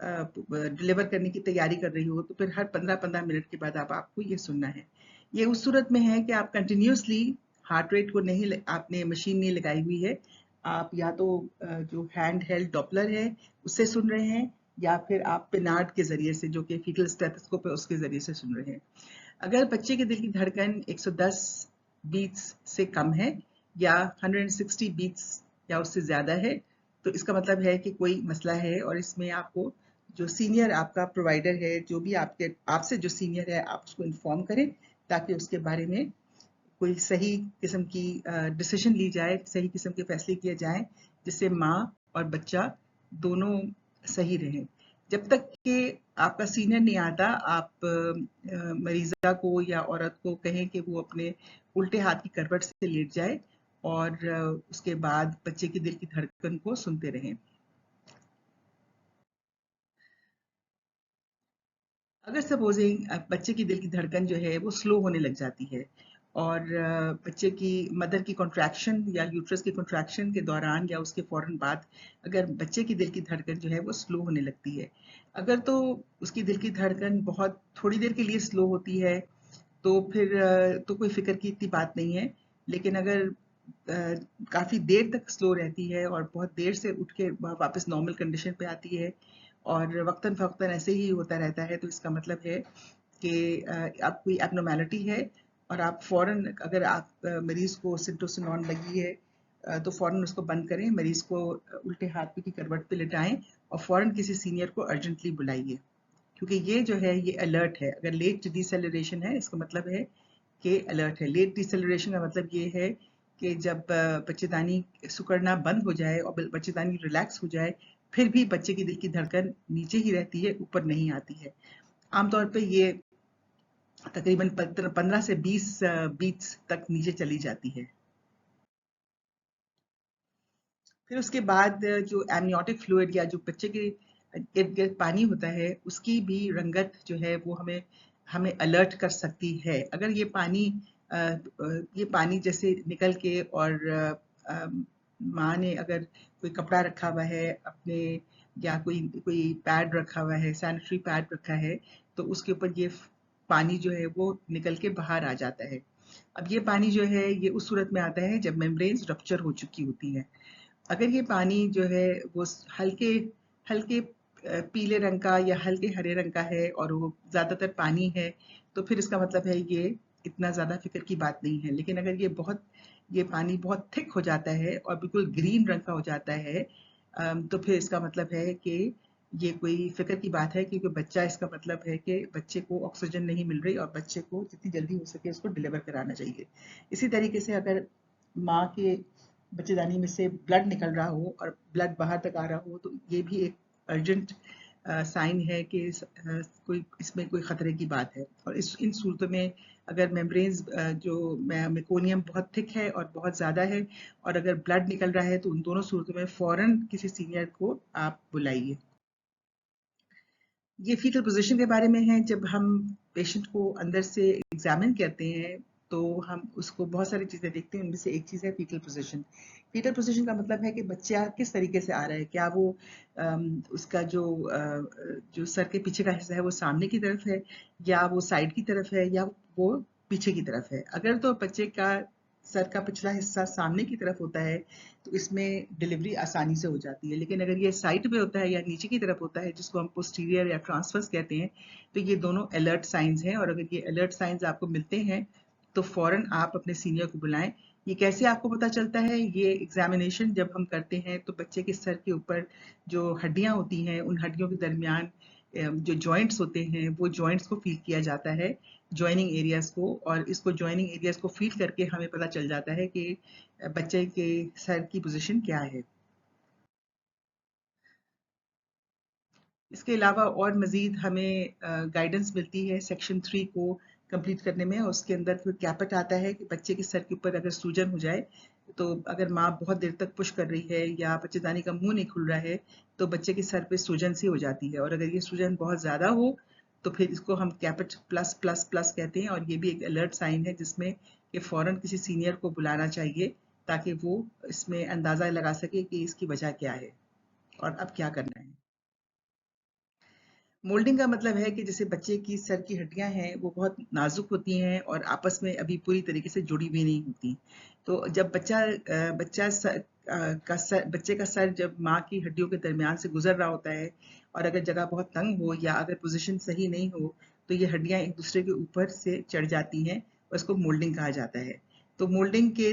डिलीवर करने की तैयारी कर रही हो, तो फिर हर 15-15 मिनट के बाद आपको ये सुनना है। ये उस सूरत में है कि आप कंटिन्यूसली हार्ट रेट को नहीं, आपने मशीन नहीं लगाई हुई है, आप या तो जो हैंड हेल्ड डॉपलर है उससे सुन रहे हैं, या फिर आप पिनार्ड के जरिए से, जो कि फीटल स्टेथोस्कोप है, उसके जरिए से सुन रहे हैं। अगर बच्चे के दिल की धड़कन 110 बीट्स से कम है या 160 बीट्स या उससे ज़्यादा है, तो इसका मतलब है कि कोई मसला है, और इसमें आपको जो सीनियर आपका प्रोवाइडर है, जो भी आपसे जो सीनियर है, आप उसको इन्फॉर्म करें ताकि उसके बारे में कोई सही किस्म की डिसीजन ली जाए, सही किस्म के फैसले किए जाएं, जिससे माँ और बच्चा दोनों सही रहें। जब तक कि आपका सीनियर नहीं आता, आप मरीज़ा को या औरत को कहें कि वो अपने उल्टे हाथ की करवट से लेट जाए और उसके बाद बच्चे की दिल की धड़कन को सुनते रहें। अगर सपोजिंग बच्चे की दिल की धड़कन जो है वो स्लो होने लग जाती है, और बच्चे की मदर की कॉन्ट्रैक्शन या यूट्रस की कॉन्ट्रैक्शन के दौरान या उसके फ़ौरन बाद अगर बच्चे की दिल की धड़कन जो है वो स्लो होने लगती है, अगर तो उसकी दिल की धड़कन बहुत थोड़ी देर के लिए स्लो होती है तो फिर तो कोई फ़िक्र की इतनी बात नहीं है। लेकिन अगर काफ़ी देर तक स्लो रहती है और बहुत देर से उठ के वापस नॉर्मल कंडीशन पे आती है और वक्तन फ़वक्तन ऐसे ही होता रहता है, तो इसका मतलब है कि आप कोई एब्नॉर्मेलिटी है, और आप फ़ौरन, अगर आप मरीज़ को सिंटोसिनॉन लगी है तो फ़ौरन उसको बंद करें, मरीज़ को उल्टे हाथ की करवट पे लिटाएं और फ़ौरन किसी सीनियर को अर्जेंटली बुलाइए, क्योंकि ये जो है ये अलर्ट है। अगर लेट डिसेलरेशन है, इसका मतलब है कि अलर्ट है। लेट डिसेलरेशन का मतलब ये है कि जब बच्चेदानी सिकुड़ना बंद हो जाए और बच्चेदानी रिलैक्स हो जाए, फिर भी बच्चे की दिल की धड़कन नीचे ही रहती है, ऊपर नहीं आती है। आमतौर पे ये तकरीबन 15 से 20 बीट्स तक नीचे चली जाती है। फिर उसके बाद जो एमनियोटिक फ्लूइड या जो बच्चे के इर्द गिर्द पानी होता है, उसकी भी रंगत जो है वो हमें हमें अलर्ट कर सकती है। अगर ये पानी जैसे निकल के और माँ ने अगर कोई कपड़ा रखा हुआ है अपने, या कोई कोई पैड रखा हुआ है, सैनिटरी पैड रखा है, तो उसके ऊपर ये पानी जो है वो निकल के बाहर आ जाता है। अब ये पानी जो है ये उस सूरत में आता है जब मेम्ब्रेन्स रप्चर हो चुकी होती हैं। अगर ये पानी जो है वो हल्के हल्के पीले रंग का या हल्के हरे रंग का है और वो ज़्यादातर पानी है, तो फिर इसका मतलब है ये इतना ज़्यादा फिक्र की बात नहीं है। लेकिन अगर ये पानी बहुत थिक हो जाता है और बिल्कुल ग्रीन रंग का हो जाता है, तो फिर इसका मतलब है कि ये कोई फिक्र की बात है, क्योंकि बच्चा, इसका मतलब है कि बच्चे को ऑक्सीजन नहीं मिल रही और बच्चे को जितनी जल्दी हो सके उसको डिलीवर कराना चाहिए। इसी तरीके से अगर माँ के बच्चेदानी में से ब्लड निकल रहा हो और ब्लड बाहर तक आ रहा हो, तो ये भी एक अर्जेंट साइन है कि कोई इसमें कोई खतरे की बात है। और इन सूरतों में अगर मेम्ब्रेन्स जो मेकोनियम बहुत थिक है और बहुत ज़्यादा है और अगर ब्लड निकल रहा है तो उन दोनों सूरतों में फ़ौरन किसी सीनियर को आप बुलाइए। ये फीटल पोजीशन के बारे में है। जब हम पेशेंट को अंदर से एग्जामिन करते हैं तो हम उसको बहुत सारी चीज़ें देखते हैं, उनमें से एक चीज़ है फीटल पोजीशन। फीटल पोजीशन का मतलब है कि बच्चा किस तरीके से आ रहा है, क्या वो उसका जो सर के पीछे का हिस्सा है वो सामने की तरफ है, या वो साइड की तरफ है, या वो पीछे की तरफ है। अगर तो बच्चे का सर का पिछला हिस्सा सामने की तरफ होता है तो इसमें डिलीवरी आसानी से हो जाती है, लेकिन अगर ये साइड पे होता है या नीचे की तरफ होता है जिसको हम पोस्टीरियर या ट्रांसवर्स कहते हैं, तो ये दोनों अलर्ट साइंस हैं। और अगर ये अलर्ट साइंस आपको मिलते हैं तो फौरन आप अपने सीनियर को बुलाएं। ये कैसे आपको पता चलता है? ये एग्जामिनेशन जब हम करते हैं तो बच्चे के सर के ऊपर जो हड्डियां होती हैं उन हड्डियों के दरमियान जो जॉइंट्स होते हैं वो जॉइंट्स को फील किया जाता है, जॉइनिंग एरियाज को, और इसको जॉइनिंग एरियाज को फील करके हमें पता चल जाता है कि बच्चे के सर की पोजीशन क्या है। इसके अलावा और मज़ीद हमें गाइडेंस मिलती है सेक्शन 3 को कंप्लीट करने में। उसके अंदर फिर कैपेट आता है कि बच्चे के सर के ऊपर अगर सूजन हो जाए, तो अगर माँ बहुत देर तक पुश कर रही है या बच्चेदानी का मुंह नहीं खुल रहा है तो बच्चे के सर पे सूजन सी हो जाती है। और अगर ये सूजन बहुत ज़्यादा हो तो फिर इसको हम कैपेट प्लस प्लस प्लस कहते हैं, और ये भी एक अलर्ट साइन है जिसमें कि फ़ौरन किसी सीनियर को बुलाना चाहिए ताकि वो इसमें अंदाज़ा लगा सके कि इसकी वजह क्या है और अब क्या करना है। मोल्डिंग का मतलब है कि जैसे बच्चे की सर की हड्डियां हैं वो बहुत नाजुक होती हैं और आपस में अभी पूरी तरीके से जुड़ी हुई नहीं होती। तो जब बच्चे का सर जब माँ की हड्डियों के दरमियान से गुजर रहा होता है और अगर जगह बहुत तंग हो या अगर पोजीशन सही नहीं हो तो ये हड्डियां एक दूसरे के ऊपर से चढ़ जाती हैं और इसको मोल्डिंग कहा जाता है। तो मोल्डिंग के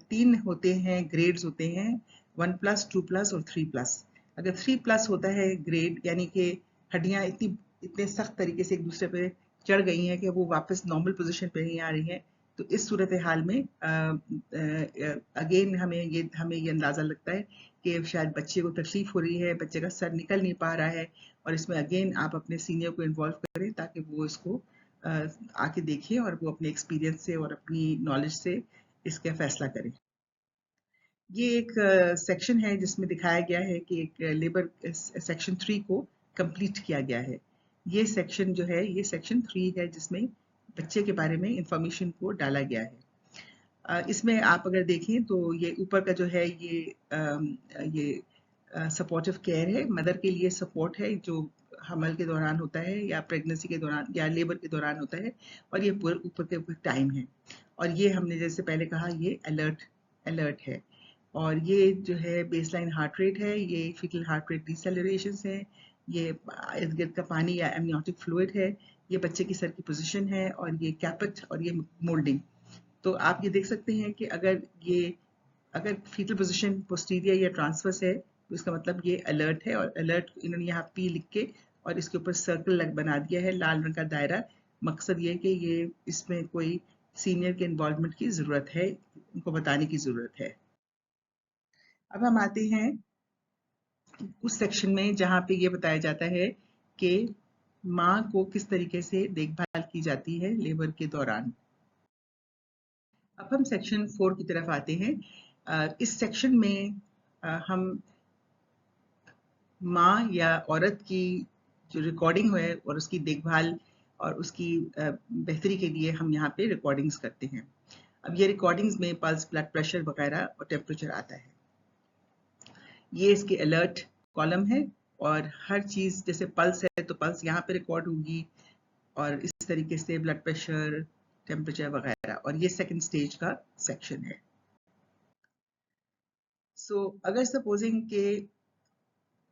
3 होते हैं, ग्रेड्स होते हैं, 1+, 2+ और 3+। अगर 3+ होता है ग्रेड, यानी कि हड्डियां इतने सख्त तरीके से एक दूसरे पे चढ़ गई हैं कि वो वापस नॉर्मल पोजीशन पे नहीं आ रही हैं, तो इस सूरत हाल में अगेन हमें ये अंदाज़ा लगता है कि शायद बच्चे को तकलीफ हो रही है, बच्चे का सर निकल नहीं पा रहा है। और इसमें अगेन आप अपने सीनियर को इन्वॉल्व करें ताकि वो इसको आके देखें और वो अपने एक्सपीरियंस से और अपनी नॉलेज से इसका फैसला करें। ये एक सेक्शन है जिसमें दिखाया गया है कि एक लेबर सेक्शन 3 को कंप्लीट किया गया है। ये सेक्शन जो है ये सेक्शन 3 है जिसमें बच्चे के बारे में इंफॉर्मेशन को डाला गया है। इसमें आप अगर देखें तो ये ऊपर का जो है ये सपोर्टिव केयर है, मदर के लिए सपोर्ट है जो हमल के दौरान होता है या प्रेगनेंसी के दौरान या लेबर के दौरान होता है, और ये पूरे ऊपर के ऊपर टाइम है। और ये हमने जैसे पहले कहा ये अलर्ट अलर्ट है। और ये जो है बेसलाइन हार्ट रेट है, ये फीटल हार्ट रेट डिसेलरेशंस है, ये इर्द गिर्द का पानी या एमनियोटिक फ्लूइड है, ये बच्चे की सर की पोजीशन है, और ये कैपेट और ये मोल्डिंग। तो आप ये देख सकते हैं कि अगर फीटल पोजीशन पोस्टीरियर या ट्रांसवर्स है तो इसका मतलब ये अलर्ट है, और अलर्ट इन्होंने यहाँ पी लिख के और इसके ऊपर सर्कल बना दिया है, लाल रंग का दायरा। मकसद ये है कि ये इसमें कोई सीनियर के इन्वॉल्वमेंट की ज़रूरत है, उनको बताने की ज़रूरत है। अब हम आते हैं उस सेक्शन में जहाँ पे ये बताया जाता है कि माँ को किस तरीके से देखभाल की जाती है लेबर के दौरान। अब हम सेक्शन 4 की तरफ आते हैं। इस सेक्शन में हम माँ या औरत की जो रिकॉर्डिंग है और उसकी देखभाल और उसकी बेहतरी के लिए हम यहाँ पे रिकॉर्डिंग्स करते हैं। अब ये रिकॉर्डिंग्स में पल्स, ब्लड प्रेशर वगैरह और टेम्परेचर आता है। ये इसके अलर्ट कॉलम है, और हर चीज़ जैसे पल्स है तो पल्स यहाँ पे रिकॉर्ड होगी, और इस तरीके से ब्लड प्रेशर, टेम्परेचर वगैरह। और ये सेकंड स्टेज का सेक्शन है। अगर सपोजिंग के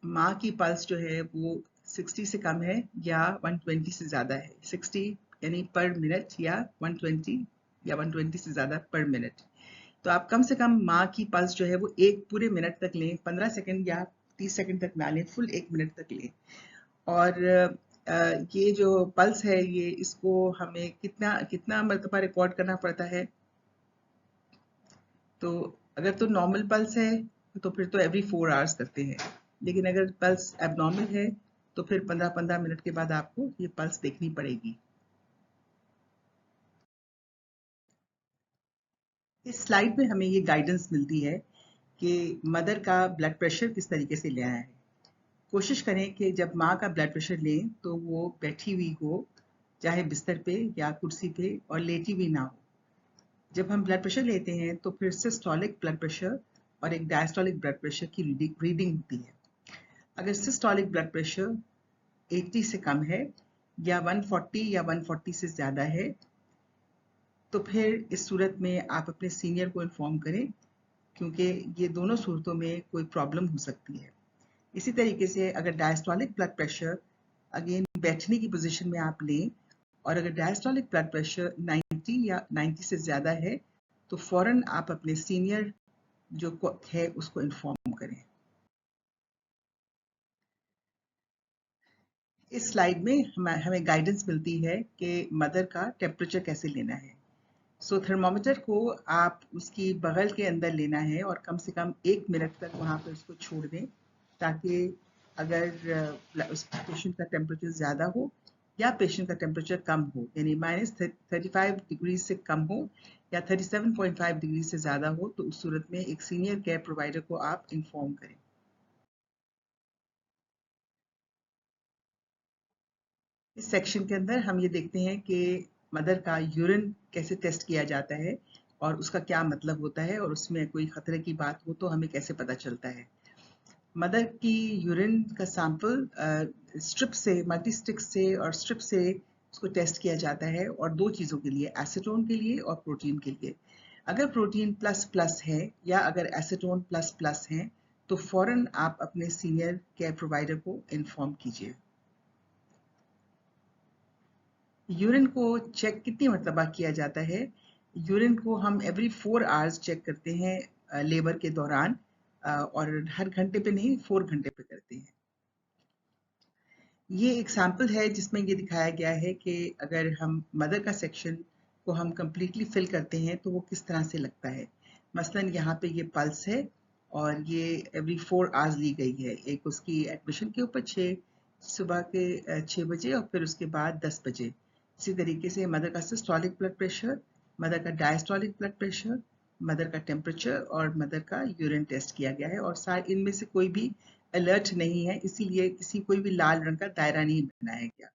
माँ की पल्स जो है वो 60 से कम है या 120 से ज़्यादा है, 60 यानी पर मिनट, या 120 या 120 से ज़्यादा पर मिनट, तो आप कम से कम माँ की पल्स जो है वो एक पूरे मिनट तक लें, 15 सेकंड या 30 सेकंड तक ना लें, फुल 1 मिनट तक लें। और ये जो पल्स है ये इसको हमें कितना कितना मरतबा रिकॉर्ड करना पड़ता है, तो अगर तो नॉर्मल पल्स है तो फिर तो एवरी 4 आवर्स करते हैं, लेकिन अगर पल्स एबनॉर्मल है तो फिर 15-15 मिनट के बाद आपको ये पल्स देखनी पड़ेगी। इस स्लाइड में हमें ये गाइडेंस मिलती है कि मदर का ब्लड प्रेशर किस तरीके से लेना है। कोशिश करें कि जब माँ का ब्लड प्रेशर लें तो वो बैठी हुई हो, चाहे बिस्तर पे या कुर्सी पे, और लेटी हुई ना हो। जब हम ब्लड प्रेशर लेते हैं तो फिर सिस्टोलिक ब्लड प्रेशर और एक डायस्टोलिक ब्लड प्रेशर की रीडिंग होती है। अगर सिस्टोलिक ब्लड प्रेशर 80 से कम है या 140 या 140 से ज़्यादा है तो फिर इस सूरत में आप अपने सीनियर को इन्फॉर्म करें, क्योंकि ये दोनों सूरतों में कोई प्रॉब्लम हो सकती है। इसी तरीके से अगर डायस्टोलिक ब्लड प्रेशर अगेन बैठने की पोजीशन में आप लें, और अगर डायस्टोलिक ब्लड प्रेशर 90 या 90 से ज़्यादा है तो फ़ौरन आप अपने सीनियर जो है उसको इन्फॉर्म करें। इस स्लाइड में हमें गाइडेंस मिलती है कि मदर का टेम्परेचर कैसे लेना है। सो थर्मोमीटर को आप उसकी बगल के अंदर लेना है और कम से कम 1 मिनट तक वहाँ पर उसको छोड़ दें, ताकि अगर उस पेशेंट का टेम्परेचर ज़्यादा हो या पेशेंट का टेम्परेचर कम हो, यानी -35 डिग्री से कम हो या 37.5 डिग्री से ज़्यादा हो, तो उस सूरत में एक सीनियर केयर प्रोवाइडर को आप इन्फॉर्म करें। इस सेक्शन के अंदर हम ये देखते हैं कि मदर का यूरिन कैसे टेस्ट किया जाता है और उसका क्या मतलब होता है, और उसमें कोई खतरे की बात हो तो हमें कैसे पता चलता है। मदर की यूरिन का सैंपल स्ट्रिप से, मल्टी स्टिक से और स्ट्रिप से उसको टेस्ट किया जाता है, और दो चीज़ों के लिए, एसीटोन के लिए और प्रोटीन के लिए। अगर प्रोटीन प्लस प्लस है या अगर एसीटोन प्लस प्लस है तो फ़ौरन आप अपने सीनियर केयर प्रोवाइडर को इन्फॉर्म कीजिए। यूरिन को चेक कितनी मरतबा किया जाता है? यूरिन को हम एवरी 4 आवर्स चेक करते हैं लेबर के दौरान, और हर घंटे पे नहीं, 4 घंटे पे करते हैं। ये एक सैंपल है जिसमें ये दिखाया गया है कि अगर हम मदर का सेक्शन को हम कम्प्लीटली फिल करते हैं तो वो किस तरह से लगता है। मसलन यहाँ पे ये पल्स है और ये एवरी 4 आवर्स ली गई है। एक उसकी एडमिशन के ऊपर 6 सुबह के 6 बजे और फिर उसके बाद 10 बजे। इसी तरीके से मदर का सिस्टोलिक ब्लड प्रेशर, मदर का डायस्टोलिक ब्लड प्रेशर, मदर का टेम्परेचर और मदर का यूरिन टेस्ट किया गया है, और सारे इनमें से कोई भी अलर्ट नहीं है, इसीलिए किसी कोई भी लाल रंग का दायरा नहीं बनाया गया।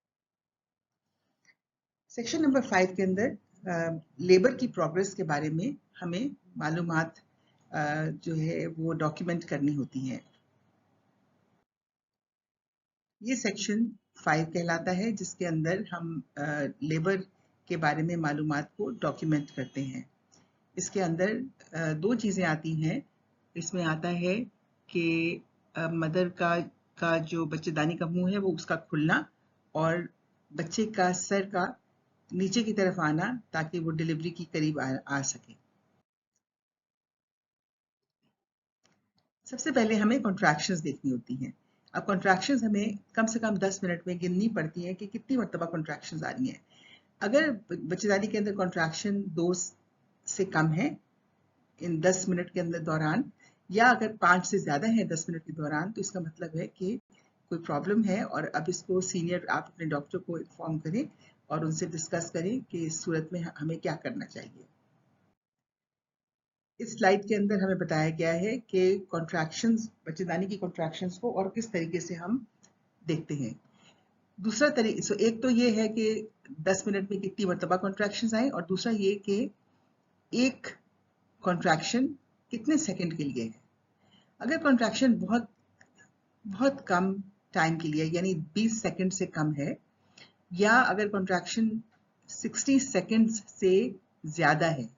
सेक्शन नंबर 5 के अंदर लेबर की प्रोग्रेस के बारे में हमें मालूमात जो है वो डॉक्यूमेंट करनी होती हैं। ये सेक्शन 5 कहलाता है, जिसके अंदर हम लेबर के बारे में मालूमात को डॉक्यूमेंट करते हैं। इसके अंदर दो चीज़ें आती हैं। इसमें आता है कि मदर का जो बच्चेदानी का मुंह है वो उसका खुलना, और बच्चे का सर का नीचे की तरफ आना, ताकि वो डिलीवरी की करीब आ सके। सबसे पहले हमें कॉन्ट्रैक्शंस देखनी होती हैं। अब कॉन्ट्रैक्शंस हमें कम से कम 10 मिनट में गिननी पड़ती हैं कि कितनी मरतबा कॉन्ट्रैक्शंस आ रही हैं। अगर बच्चेदानी के अंदर कॉन्ट्रैक्शन 2 से कम है इन 10 मिनट के अंदर दौरान, या अगर 5 से ज़्यादा है 10 मिनट के दौरान, तो इसका मतलब है कि कोई प्रॉब्लम है, और अब इसको सीनियर आप अपने डॉक्टर को इन्फॉर्म करें और उनसे डिस्कस करें कि इस सूरत में हमें क्या करना चाहिए। इस स्लाइड के अंदर हमें बताया गया है कि कॉन्ट्रैक्शंस, बच्चेदानी की कॉन्ट्रैक्शंस को और किस तरीके से हम देखते हैं। दूसरा तरीका, एक तो ये है कि 10 मिनट में कितनी मरतबा कॉन्ट्रैक्शंस आए, और दूसरा ये कि एक कॉन्ट्रैक्शन कितने सेकंड के लिए है। अगर कॉन्ट्रैक्शन बहुत बहुत कम टाइम के लिए, यानी 20 सेकंड से कम है, या अगर कॉन्ट्रैक्शन 60 सेकंड्स से ज़्यादा है,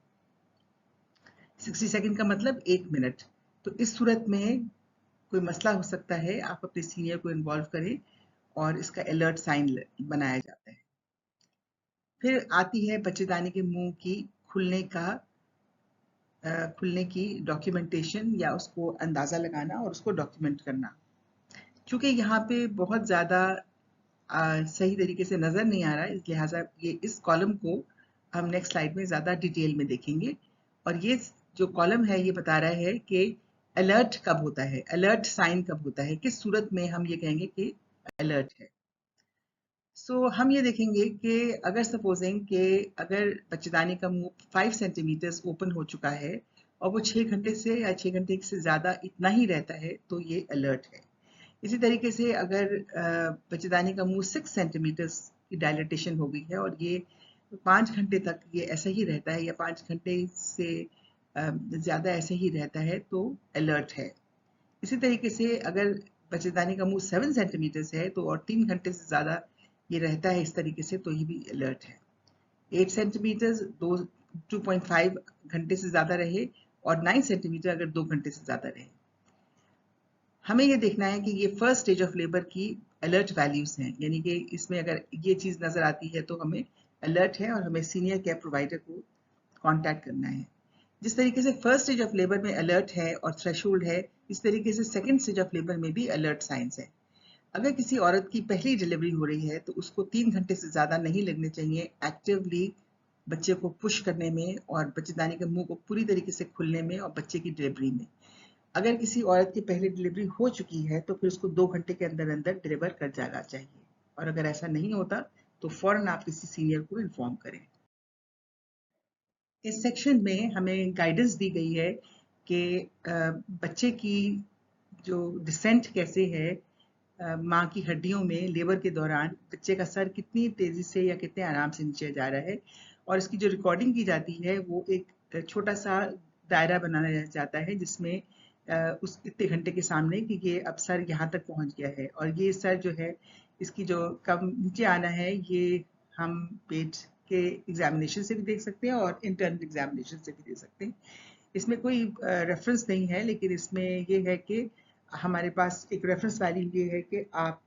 60 सेकंड का मतलब 1 मिनट, तो इस सूरत में कोई मसला हो सकता है। आप अपने सीनियर को इन्वॉल्व करें और इसका अलर्ट साइन बनाया जाता है। फिर आती है बच्चेदानी के मुंह की खुलने की डॉक्यूमेंटेशन, या उसको अंदाज़ा लगाना और उसको डॉक्यूमेंट करना। चूँकि यहाँ पे बहुत ज़्यादा सही तरीके से नज़र नहीं आ रहा है, इस लिहाजा ये इस कॉलम को हम नेक्स्ट स्लाइड में ज़्यादा डिटेल में देखेंगे। और ये जो कॉलम है ये बता रहा है कि अलर्ट कब होता है, अलर्ट साइन कब होता है, किस सूरत में हम ये कहेंगे कि अलर्ट है। हम ये देखेंगे कि अगर सपोजिंग कि अगर बच्चेदानी का मुंह 5 सेंटीमीटर्स ओपन हो चुका है और वो 6 घंटे से या 6 घंटे से ज़्यादा इतना ही रहता है तो ये अलर्ट है। इसी तरीके से अगर बच्चेदानी का मुंह 6 सेंटीमीटर्स की डायलिटेशन हो गई है और ये 5 घंटे तक ये ऐसा ही रहता है या 5 घंटे से ज़्यादा ऐसे ही रहता है तो अलर्ट है। इसी तरीके से अगर बच्चेदानी का मुंह 7 सेंटीमीटर्स है तो और 3 घंटे से ज़्यादा ये रहता है इस तरीके से तो ये भी अलर्ट है। 8 सेंटीमीटर्स 2.5 घंटे से ज़्यादा रहे और 9 सेंटीमीटर अगर 2 घंटे से ज़्यादा रहे। हमें ये देखना है कि ये फर्स्ट स्टेज ऑफ लेबर की अलर्ट वैल्यूज हैं, यानी कि इसमें अगर ये चीज़ नज़र आती है तो हमें अलर्ट है और हमें सीनियर केयर प्रोवाइडर को कांटेक्ट करना है। जिस तरीके से फर्स्ट स्टेज ऑफ लेबर में अलर्ट है और थ्रेशोल्ड है, इस तरीके से सेकंड स्टेज ऑफ लेबर में भी अलर्ट साइंस है। अगर किसी औरत की पहली डिलीवरी हो रही है तो उसको 3 घंटे से ज़्यादा नहीं लगने चाहिए एक्टिवली बच्चे को पुश करने में और बच्चेदानी के मुंह को पूरी तरीके से खुलने में और बच्चे की डिलीवरी में। अगर किसी औरत की पहली डिलीवरी हो चुकी है तो फिर उसको 2 घंटे के अंदर अंदर डिलीवर कर जाना चाहिए और अगर ऐसा नहीं होता तो फौरन आप किसी सीनियर को इन्फॉर्म करें। इस सेक्शन में हमें गाइडेंस दी गई है कि बच्चे की जो डिसेंट कैसे है माँ की हड्डियों में लेबर के दौरान बच्चे का सर कितनी तेजी से या कितने आराम से नीचे जा रहा है और इसकी जो रिकॉर्डिंग की जाती है वो एक छोटा सा दायरा बनाया जाता है जिसमें उस इतने घंटे के सामने कि ये अब सर यहाँ तक पहुँच गया है और ये सर जो है इसकी जो कम नीचे आना है ये हम पेट के एग्जामिनेशन से भी देख सकते हैं और इंटरनल एग्जामिनेशन से भी देख सकते हैं। इसमें कोई रेफरेंस नहीं है लेकिन इसमें ये है कि हमारे पास एक रेफरेंस वैल्यू ये है कि आप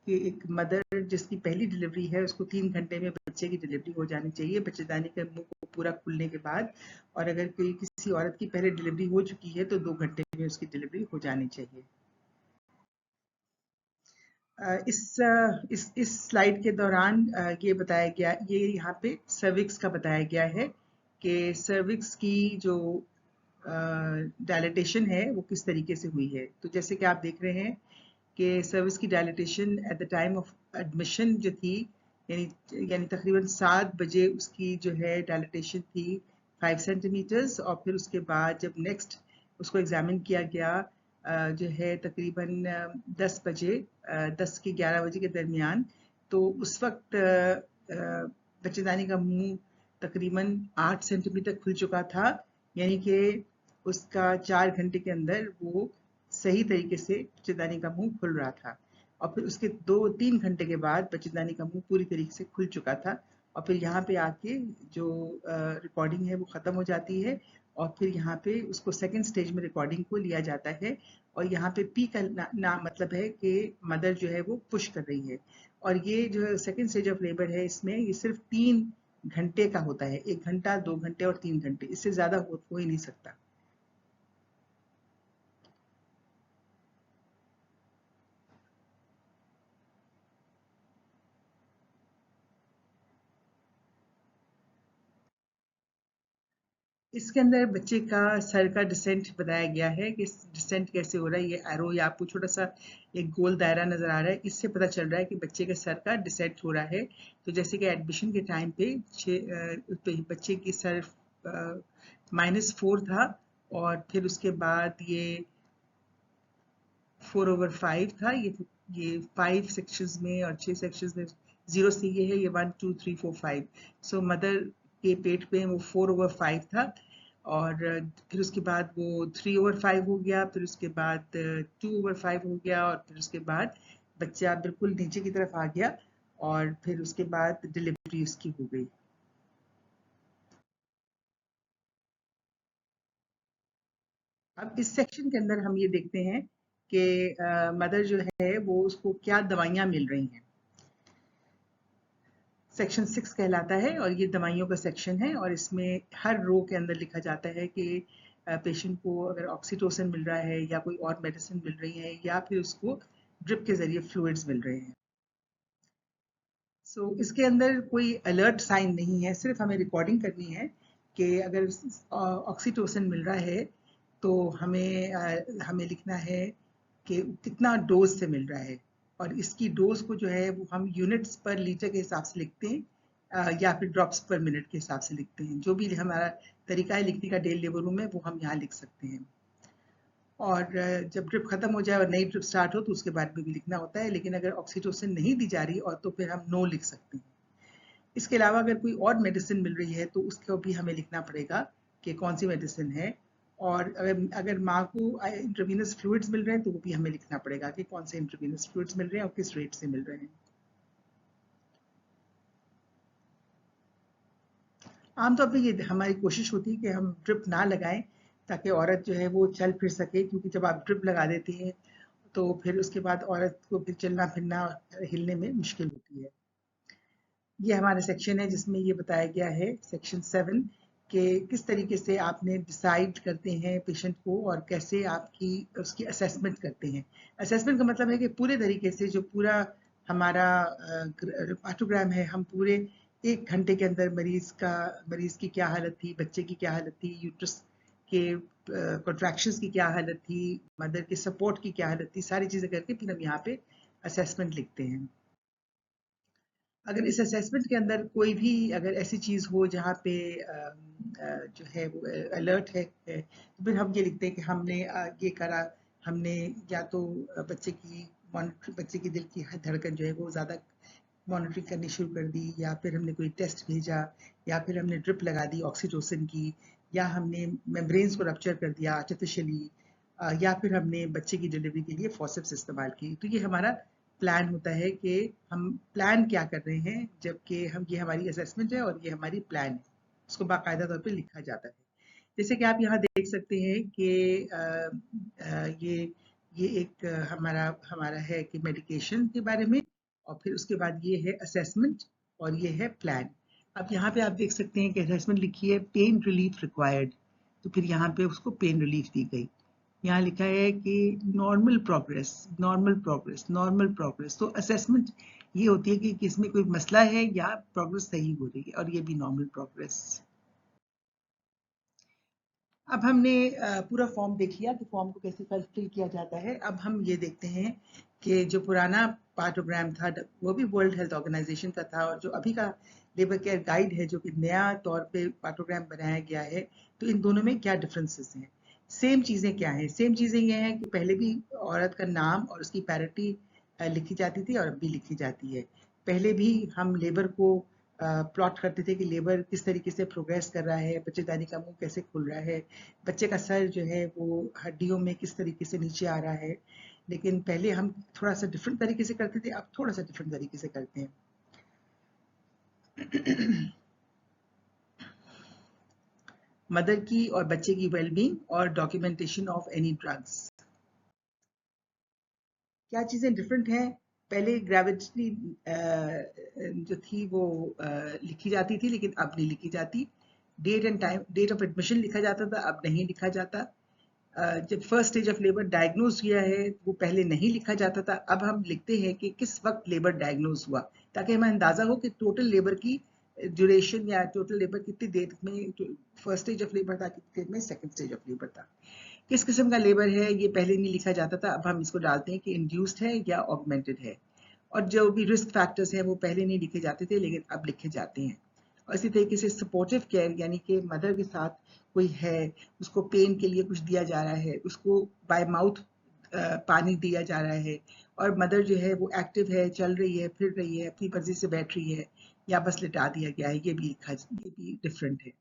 कि एक मदर जिसकी पहली डिलीवरी है उसको 3 घंटे में बच्चे की डिलीवरी हो जानी चाहिए बच्चेदानी के मुंह को पूरा खुलने के बाद और अगर कोई किसी औरत की पहले डिलीवरी हो चुकी है तो 2 घंटे में उसकी डिलीवरी हो जानी चाहिए। इस स्लाइड के दौरान ये बताया गया ये यहाँ पे सर्विक्स का बताया गया है कि सर्विक्स की जो डायलिटेशन है वो किस तरीके से हुई है। तो जैसे कि आप देख रहे हैं कि सर्विस की dilatation at the time of admission जो थी यानी तकरीबन 7 बजे उसकी जो है डायलिटेशन थी 5 सेंटीमीटर्स और फिर उसके बाद जब नेक्स्ट उसको एग्जामिन किया गया जो है तकरीबन 10 बजे 10 के 11 बजे के दरमियान तो उस वक्त बच्चेदानी का मुंह तकरीबन 8 सेंटीमीटर खुल चुका था यानी कि उसका 4 घंटे के अंदर वो सही तरीके से बच्चेदानी का मुंह खुल रहा था और फिर उसके 2-3 घंटे के बाद बच्चेदानी का मुंह पूरी तरीके से खुल चुका था और फिर यहाँ पे आके जो रिकॉर्डिंग है वो ख़त्म हो जाती है और फिर यहाँ पे उसको सेकंड स्टेज में रिकॉर्डिंग को लिया जाता है और यहाँ पे पी का ना मतलब है कि मदर जो है वो पुश कर रही है और ये जो सेकंड स्टेज ऑफ लेबर है इसमें ये सिर्फ 3 घंटे का होता है, 1 घंटा 2 घंटे और 3 घंटे, इससे ज़्यादा हो ही नहीं सकता। इसके अंदर बच्चे का सर का डिसेंट बताया गया है कि डिसेंट कैसे हो रहा है। ये एरो या आपको छोटा सा एक गोल दायरा नजर आ रहा है, इससे पता चल रहा है कि बच्चे के सर का डिसेंट हो रहा है। तो जैसे कि एडमिशन के टाइम पे बच्चे की सर -4 था और फिर उसके बाद ये 4/5 था। ये 5 सेक्शंस में और 6 सेक्शंस में 0 से ये है, ये 1 2 3 4 5। सो मदर के पेट पे वो 4/5 था और फिर उसके बाद वो 3/5 हो गया, फिर उसके बाद 2/5 हो गया और फिर उसके बाद बच्चा बिल्कुल नीचे की तरफ आ गया और फिर उसके बाद डिलीवरी उसकी हो गई। अब इस सेक्शन के अंदर हम ये देखते हैं कि मदर जो है वो उसको क्या दवाइयाँ मिल रही हैं। सेक्शन 6 कहलाता है और ये दवाइयों का सेक्शन है और इसमें हर रो के अंदर लिखा जाता है कि पेशेंट को अगर ऑक्सीटोसिन मिल रहा है या कोई और मेडिसिन मिल रही है या फिर उसको ड्रिप के जरिए फ्लूइड्स मिल रहे हैं। इसके अंदर कोई अलर्ट साइन नहीं है, सिर्फ हमें रिकॉर्डिंग करनी है कि अगर ऑक्सीटोसिन मिल रहा है तो हमें लिखना है कि कितना डोज से मिल रहा है। और इसकी डोज को जो है वो हम यूनिट्स पर लीटर के हिसाब से लिखते हैं या फिर ड्रॉप्स पर मिनट के हिसाब से लिखते हैं। जो भी हमारा तरीका है लिखने का डेल लेवल में वो हम यहाँ लिख सकते हैं। और जब ड्रिप खत्म हो जाए और नई ड्रिप स्टार्ट हो तो उसके बाद में भी लिखना होता है, लेकिन अगर ऑक्सीटोसिन नहीं दी जा रही और तो फिर हम नो लिख सकते हैं। इसके अलावा अगर कोई और मेडिसिन मिल रही है तो उसको भी हमें लिखना पड़ेगा कि कौन सी मेडिसिन है। और अगर माँ को इंट्रावीनस फ्लूइड्स मिल रहे हैं तो वो भी हमें लिखना पड़ेगा कि कौन से इंट्रावीनस फ्लूइड्स मिल रहे हैं और किस रेट से मिल रहे हैं। आमतौर पर ये हमारी कोशिश होती है कि हम ड्रिप ना लगाएं ताकि औरत जो है वो चल फिर सके, क्योंकि जब आप ड्रिप लगा देती हैं तो फिर उसके बाद औरत को फिर चलना फिरना हिलने में मुश्किल होती है। ये हमारा सेक्शन है जिसमें ये बताया गया है, सेक्शन 7, कि किस तरीके से आपने डिसाइड करते हैं पेशेंट को और कैसे आपकी उसकी असेसमेंट करते हैं। असेसमेंट का मतलब है कि पूरे तरीके से जो पूरा हमारा पार्टोग्राम है, हम पूरे 1 घंटे के अंदर मरीज की क्या हालत थी, बच्चे की क्या हालत थी, यूट्रस के कॉन्ट्रैक्शंस की क्या हालत थी, मदर के सपोर्ट की क्या हालत थी, सारी चीज़ें करके फिर हम यहाँ पे असेसमेंट लिखते हैं। अगर इस असेसमेंट के अंदर कोई भी अगर ऐसी चीज़ हो जहाँ पे जो है वो अलर्ट है तो फिर हम ये लिखते हैं कि हमने ये करा, हमने या तो बच्चे की दिल की धड़कन जो है वो ज़्यादा मॉनिटरिंग करनी शुरू कर दी, या फिर हमने कोई टेस्ट भेजा, या फिर हमने ड्रिप लगा दी ऑक्सीटोसिन की, या हमने मेम्ब्रेन्स को रप्चर कर दिया आर्टिफिशियली, या फिर हमने बच्चे की डिलीवरी के लिए फॉसेप्स इस्तेमाल की। तो ये हमारा प्लान होता है कि हम प्लान क्या कर रहे हैं, जबकि हम ये हमारी असेसमेंट है और ये हमारी प्लान है, उसको बाकायदा तौर पे लिखा जाता है। जैसे कि आप यहाँ देख सकते हैं कि ये एक हमारा हमारा है कि मेडिकेशन के बारे में, और फिर उसके बाद ये है असेसमेंट और ये है प्लान। अब यहाँ पे आप देख सकते हैं कि असेसमेंट लिखी है पेन रिलीफ रिक्वायर्ड, तो फिर यहाँ पे उसको पेन रिलीफ दी गई। यहाँ लिखा है कि normal progress, normal progress, normal progress. तो असेसमेंट ये होती है कि इसमें कोई मसला है या प्रोग्रेस सही हो रही है, और ये भी नॉर्मल प्रोग्रेस। अब हमने पूरा फॉर्म देख लिया कि फॉर्म को कैसे फिल किया जाता है। अब हम ये देखते हैं कि जो पुराना पार्टोग्राम था वो भी वर्ल्ड हेल्थ ऑर्गेनाइजेशन का था, और जो अभी का लेबर केयर गाइड है जो कि नया तौर पे पार्टोग्राम बनाया गया है, तो इन दोनों में क्या डिफरेंसेस हैं। सेम चीज़ें क्या हैं? सेम चीज़ें ये हैं कि पहले भी औरत का नाम और उसकी पैरिटी लिखी जाती थी और अब भी लिखी जाती है। पहले भी हम लेबर को प्लॉट करते थे कि लेबर किस तरीके से प्रोग्रेस कर रहा है, बच्चेदानी का मुंह कैसे खुल रहा है, बच्चे का सर जो है वो हड्डियों में किस तरीके से नीचे आ रहा है। लेकिन पहले हम थोड़ा सा डिफरेंट तरीके से करते थे, अब थोड़ा सा डिफरेंट तरीके से करते हैं। मदर की और बच्चे की वेलबींग और डॉक्यूमेंटेशन ऑफ एनी ड्रग्स। क्या चीज़ें डिफरेंट हैं? पहले ग्रेविटी जो थी वो लिखी जाती थी, लेकिन अब नहीं लिखी जाती। Date and time, date of admission लिखा जाता था, अब नहीं लिखा जाता। जब first stage of labour diagnose किया है वो पहले नहीं लिखा जाता था, अब हम लिखते हैं कि किस वक्त लेबर डायग्नोज हुआ, ताकि हमें अंदाजा हो कि टोटल लेबर की ड्यूरेशन या टोटल लेबर कितनी देर में फर्स्ट स्टेज ऑफ लेबर था, कितनी देर में सेकंड स्टेज ऑफ लेबर था। किस किस्म का लेबर है ये पहले नहीं लिखा जाता था, अब हम इसको डालते हैं कि इंड्यूस्ड है या ऑगमेंटेड है। और जो भी रिस्क फैक्टर्स हैं वो पहले नहीं लिखे जाते थे, लेकिन अब लिखे जाते हैं। और इसी तरीके से सपोर्टिव केयर, यानी कि मदर के साथ कोई है, उसको पेन के लिए कुछ दिया जा रहा है, उसको बाय माउथ पानी दिया जा रहा है, और मदर जो है वो एक्टिव है, चल रही है, फिर रही है, अपनी मर्जी से बैठ रही है, या बस लिटा दिया गया है, ये भी डिफरेंट है।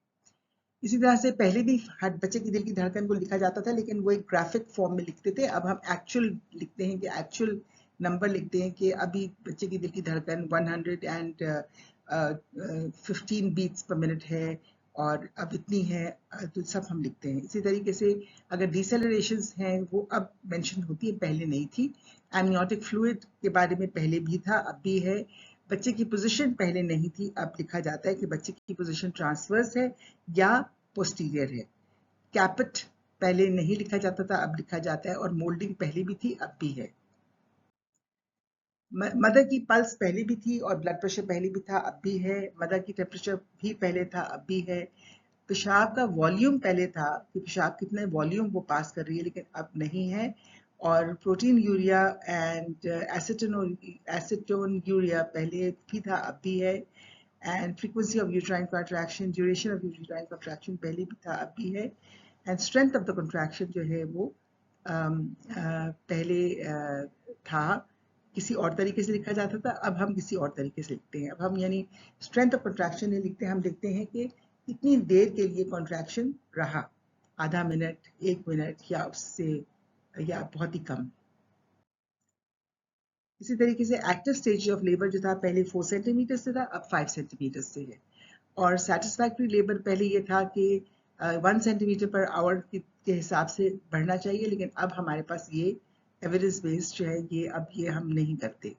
इसी तरह से पहले भी हर बच्चे की दिल की धड़कन को लिखा जाता था, लेकिन वो एक ग्राफिक फॉर्म में लिखते थे। अब हम एक्चुअल लिखते हैं कि एक्चुअल नंबर लिखते हैं कि अभी बच्चे की दिल की धड़कन 115 बीट्स पर मिनट है और अब इतनी है, तो सब हम लिखते हैं। इसी तरीके से अगर डिसेलरेशंस हैं वो अब मेंशन होती है, पहले नहीं थी। एमनियोटिक फ्लूइड के बारे में पहले भी था, अब भी है। बच्चे की पोजीशन पहले नहीं थी, अब लिखा जाता है कि बच्चे की पोजीशन ट्रांसवर्स है या पोस्टीरियर है। कैपेट पहले नहीं लिखा जाता था, अब लिखा जाता है, और मोल्डिंग पहले भी थी, अब भी है। मदर की पल्स पहले भी थी और ब्लड प्रेशर पहले भी था, अब भी है। मदर की टेम्परेचर भी पहले था, अब भी है। पेशाब का वॉल्यूम पहले था कि पेशाब कितने वॉल्यूम वो पास कर रही है, लेकिन अब नहीं है। और protein urea and acetone urea पहले भी था, अब भी है। And frequency of uterine contraction, duration of uterine contraction पहले भी था, अब भी है। And strength of the contraction जो है वो पहले था, किसी और तरीके से लिखा जाता था, अब हम किसी और तरीके से लिखते हैं। अब हम यानी स्ट्रेंथ ऑफ कॉन्ट्रैक्शन नहीं लिखते, हम लिखते हैं कि कितनी देर के लिए कॉन्ट्रैक्शन रहा, आधा मिनट, 1 मिनट या उससे या बहुत ही कम। इसी तरीके से एक्टिव स्टेज ऑफ लेबर जो था पहले 4 सेंटीमीटर से था, अब 5 सेंटीमीटर से है। और सेटिस्फैक्ट्री लेबर पहले ये था कि 1 सेंटीमीटर पर आवर के हिसाब से बढ़ना चाहिए, लेकिन अब हमारे पास ये एविडेंस बेस्ड जो है ये हम नहीं करते।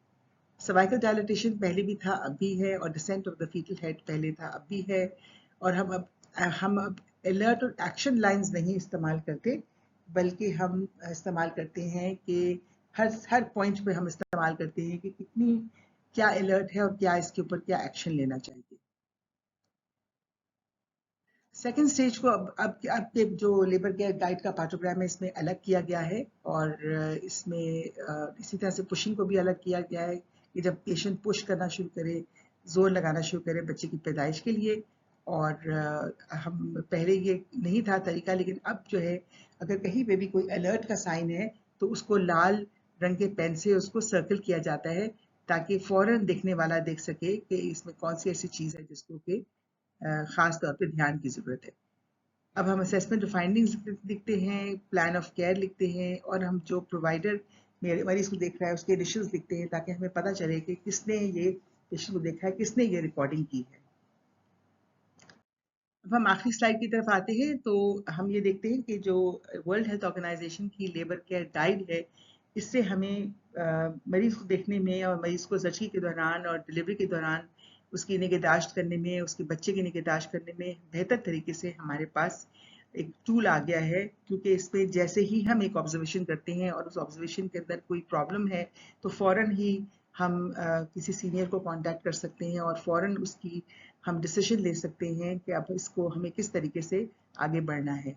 सर्वाइकल डायलिटेशन पहले भी था, अब भी है। और descent of the foetal head पहले था, अब भी है। और हम अब अलर्ट और एक्शन लाइंस नहीं इस्तेमाल करते, बल्कि हम इस्तेमाल करते हैं कि हर पॉइंट पे हम इस्तेमाल करते हैं कि कितनी क्या अलर्ट है और क्या इसके ऊपर क्या एक्शन लेना चाहिए। सेकेंड स्टेज को अब के जो लेबर केयर गाइड का पाठ्यक्रम है इसमें अलग किया गया है, और इसमें इसी तरह से पुशिंग को भी अलग किया गया है कि जब पेशेंट पुश करना शुरू करे, जोर लगाना शुरू करे बच्चे की पैदाइश के लिए। और हम पहले ये नहीं था तरीका, लेकिन अब जो है अगर कहीं पे भी कोई अलर्ट का साइन है तो उसको लाल रंग के पेन से उसको सर्कल किया जाता है, ताकि फौरन देखने वाला देख सके कि इसमें कौन सी ऐसी चीज़ है जिसको कि ख़ास तौर पे ध्यान की ज़रूरत है। अब हम असेसमेंट फाइंडिंग्स लिखते हैं, प्लान ऑफ केयर लिखते हैं, और हम जो प्रोवाइडर मरीज को देख रहा है उसके इनिशियल्स लिखते हैं, ताकि हमें पता चले कि किसने ये पेशेंट को देखा है, किसने ये रिकॉर्डिंग की है। अब हम आखिरी स्लाइड की तरफ आते हैं, तो हम ये देखते हैं कि जो वर्ल्ड हेल्थ ऑर्गेनाइजेशन की लेबर केयर गाइड है, इससे हमें मरीज को देखने में और मरीज को ज़चगी के दौरान और डिलीवरी के दौरान उसकी निगहदाश्त करने में, उसके बच्चे की निगहदाश्त करने में बेहतर तरीके से हमारे पास एक टूल आ गया है। क्योंकि इसमें जैसे ही हम एक ऑब्जर्वेशन करते हैं और उस ऑब्जर्वेशन के अंदर कोई प्रॉब्लम है, तो फ़ौरन ही हम किसी सीनियर को कांटेक्ट कर सकते हैं और फ़ौरन उसकी हम डिसीजन ले सकते हैं कि अब इसको हमें किस तरीके से आगे बढ़ना है।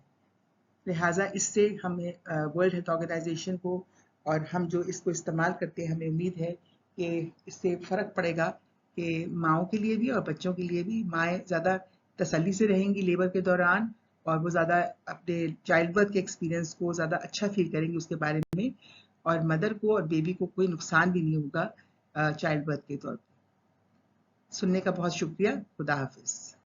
लिहाजा इससे हमें वर्ल्ड हेल्थ ऑर्गेनाइजेशन को और हम जो इसको इस्तेमाल करते हैं, हमें उम्मीद है कि इससे फ़र्क पड़ेगा कि माँओं के लिए भी और बच्चों के लिए भी माएँ ज़्यादा तसल्ली से रहेंगी लेबर के दौरान, और वो ज़्यादा अपने चाइल्ड बर्थ के एक्सपीरियंस को ज़्यादा अच्छा फील करेंगी उसके बारे में, और मदर को और बेबी को कोई नुकसान भी नहीं होगा चाइल्ड बर्थ के दौरान। सुनने का बहुत शुक्रिया। खुदा हाफिज़।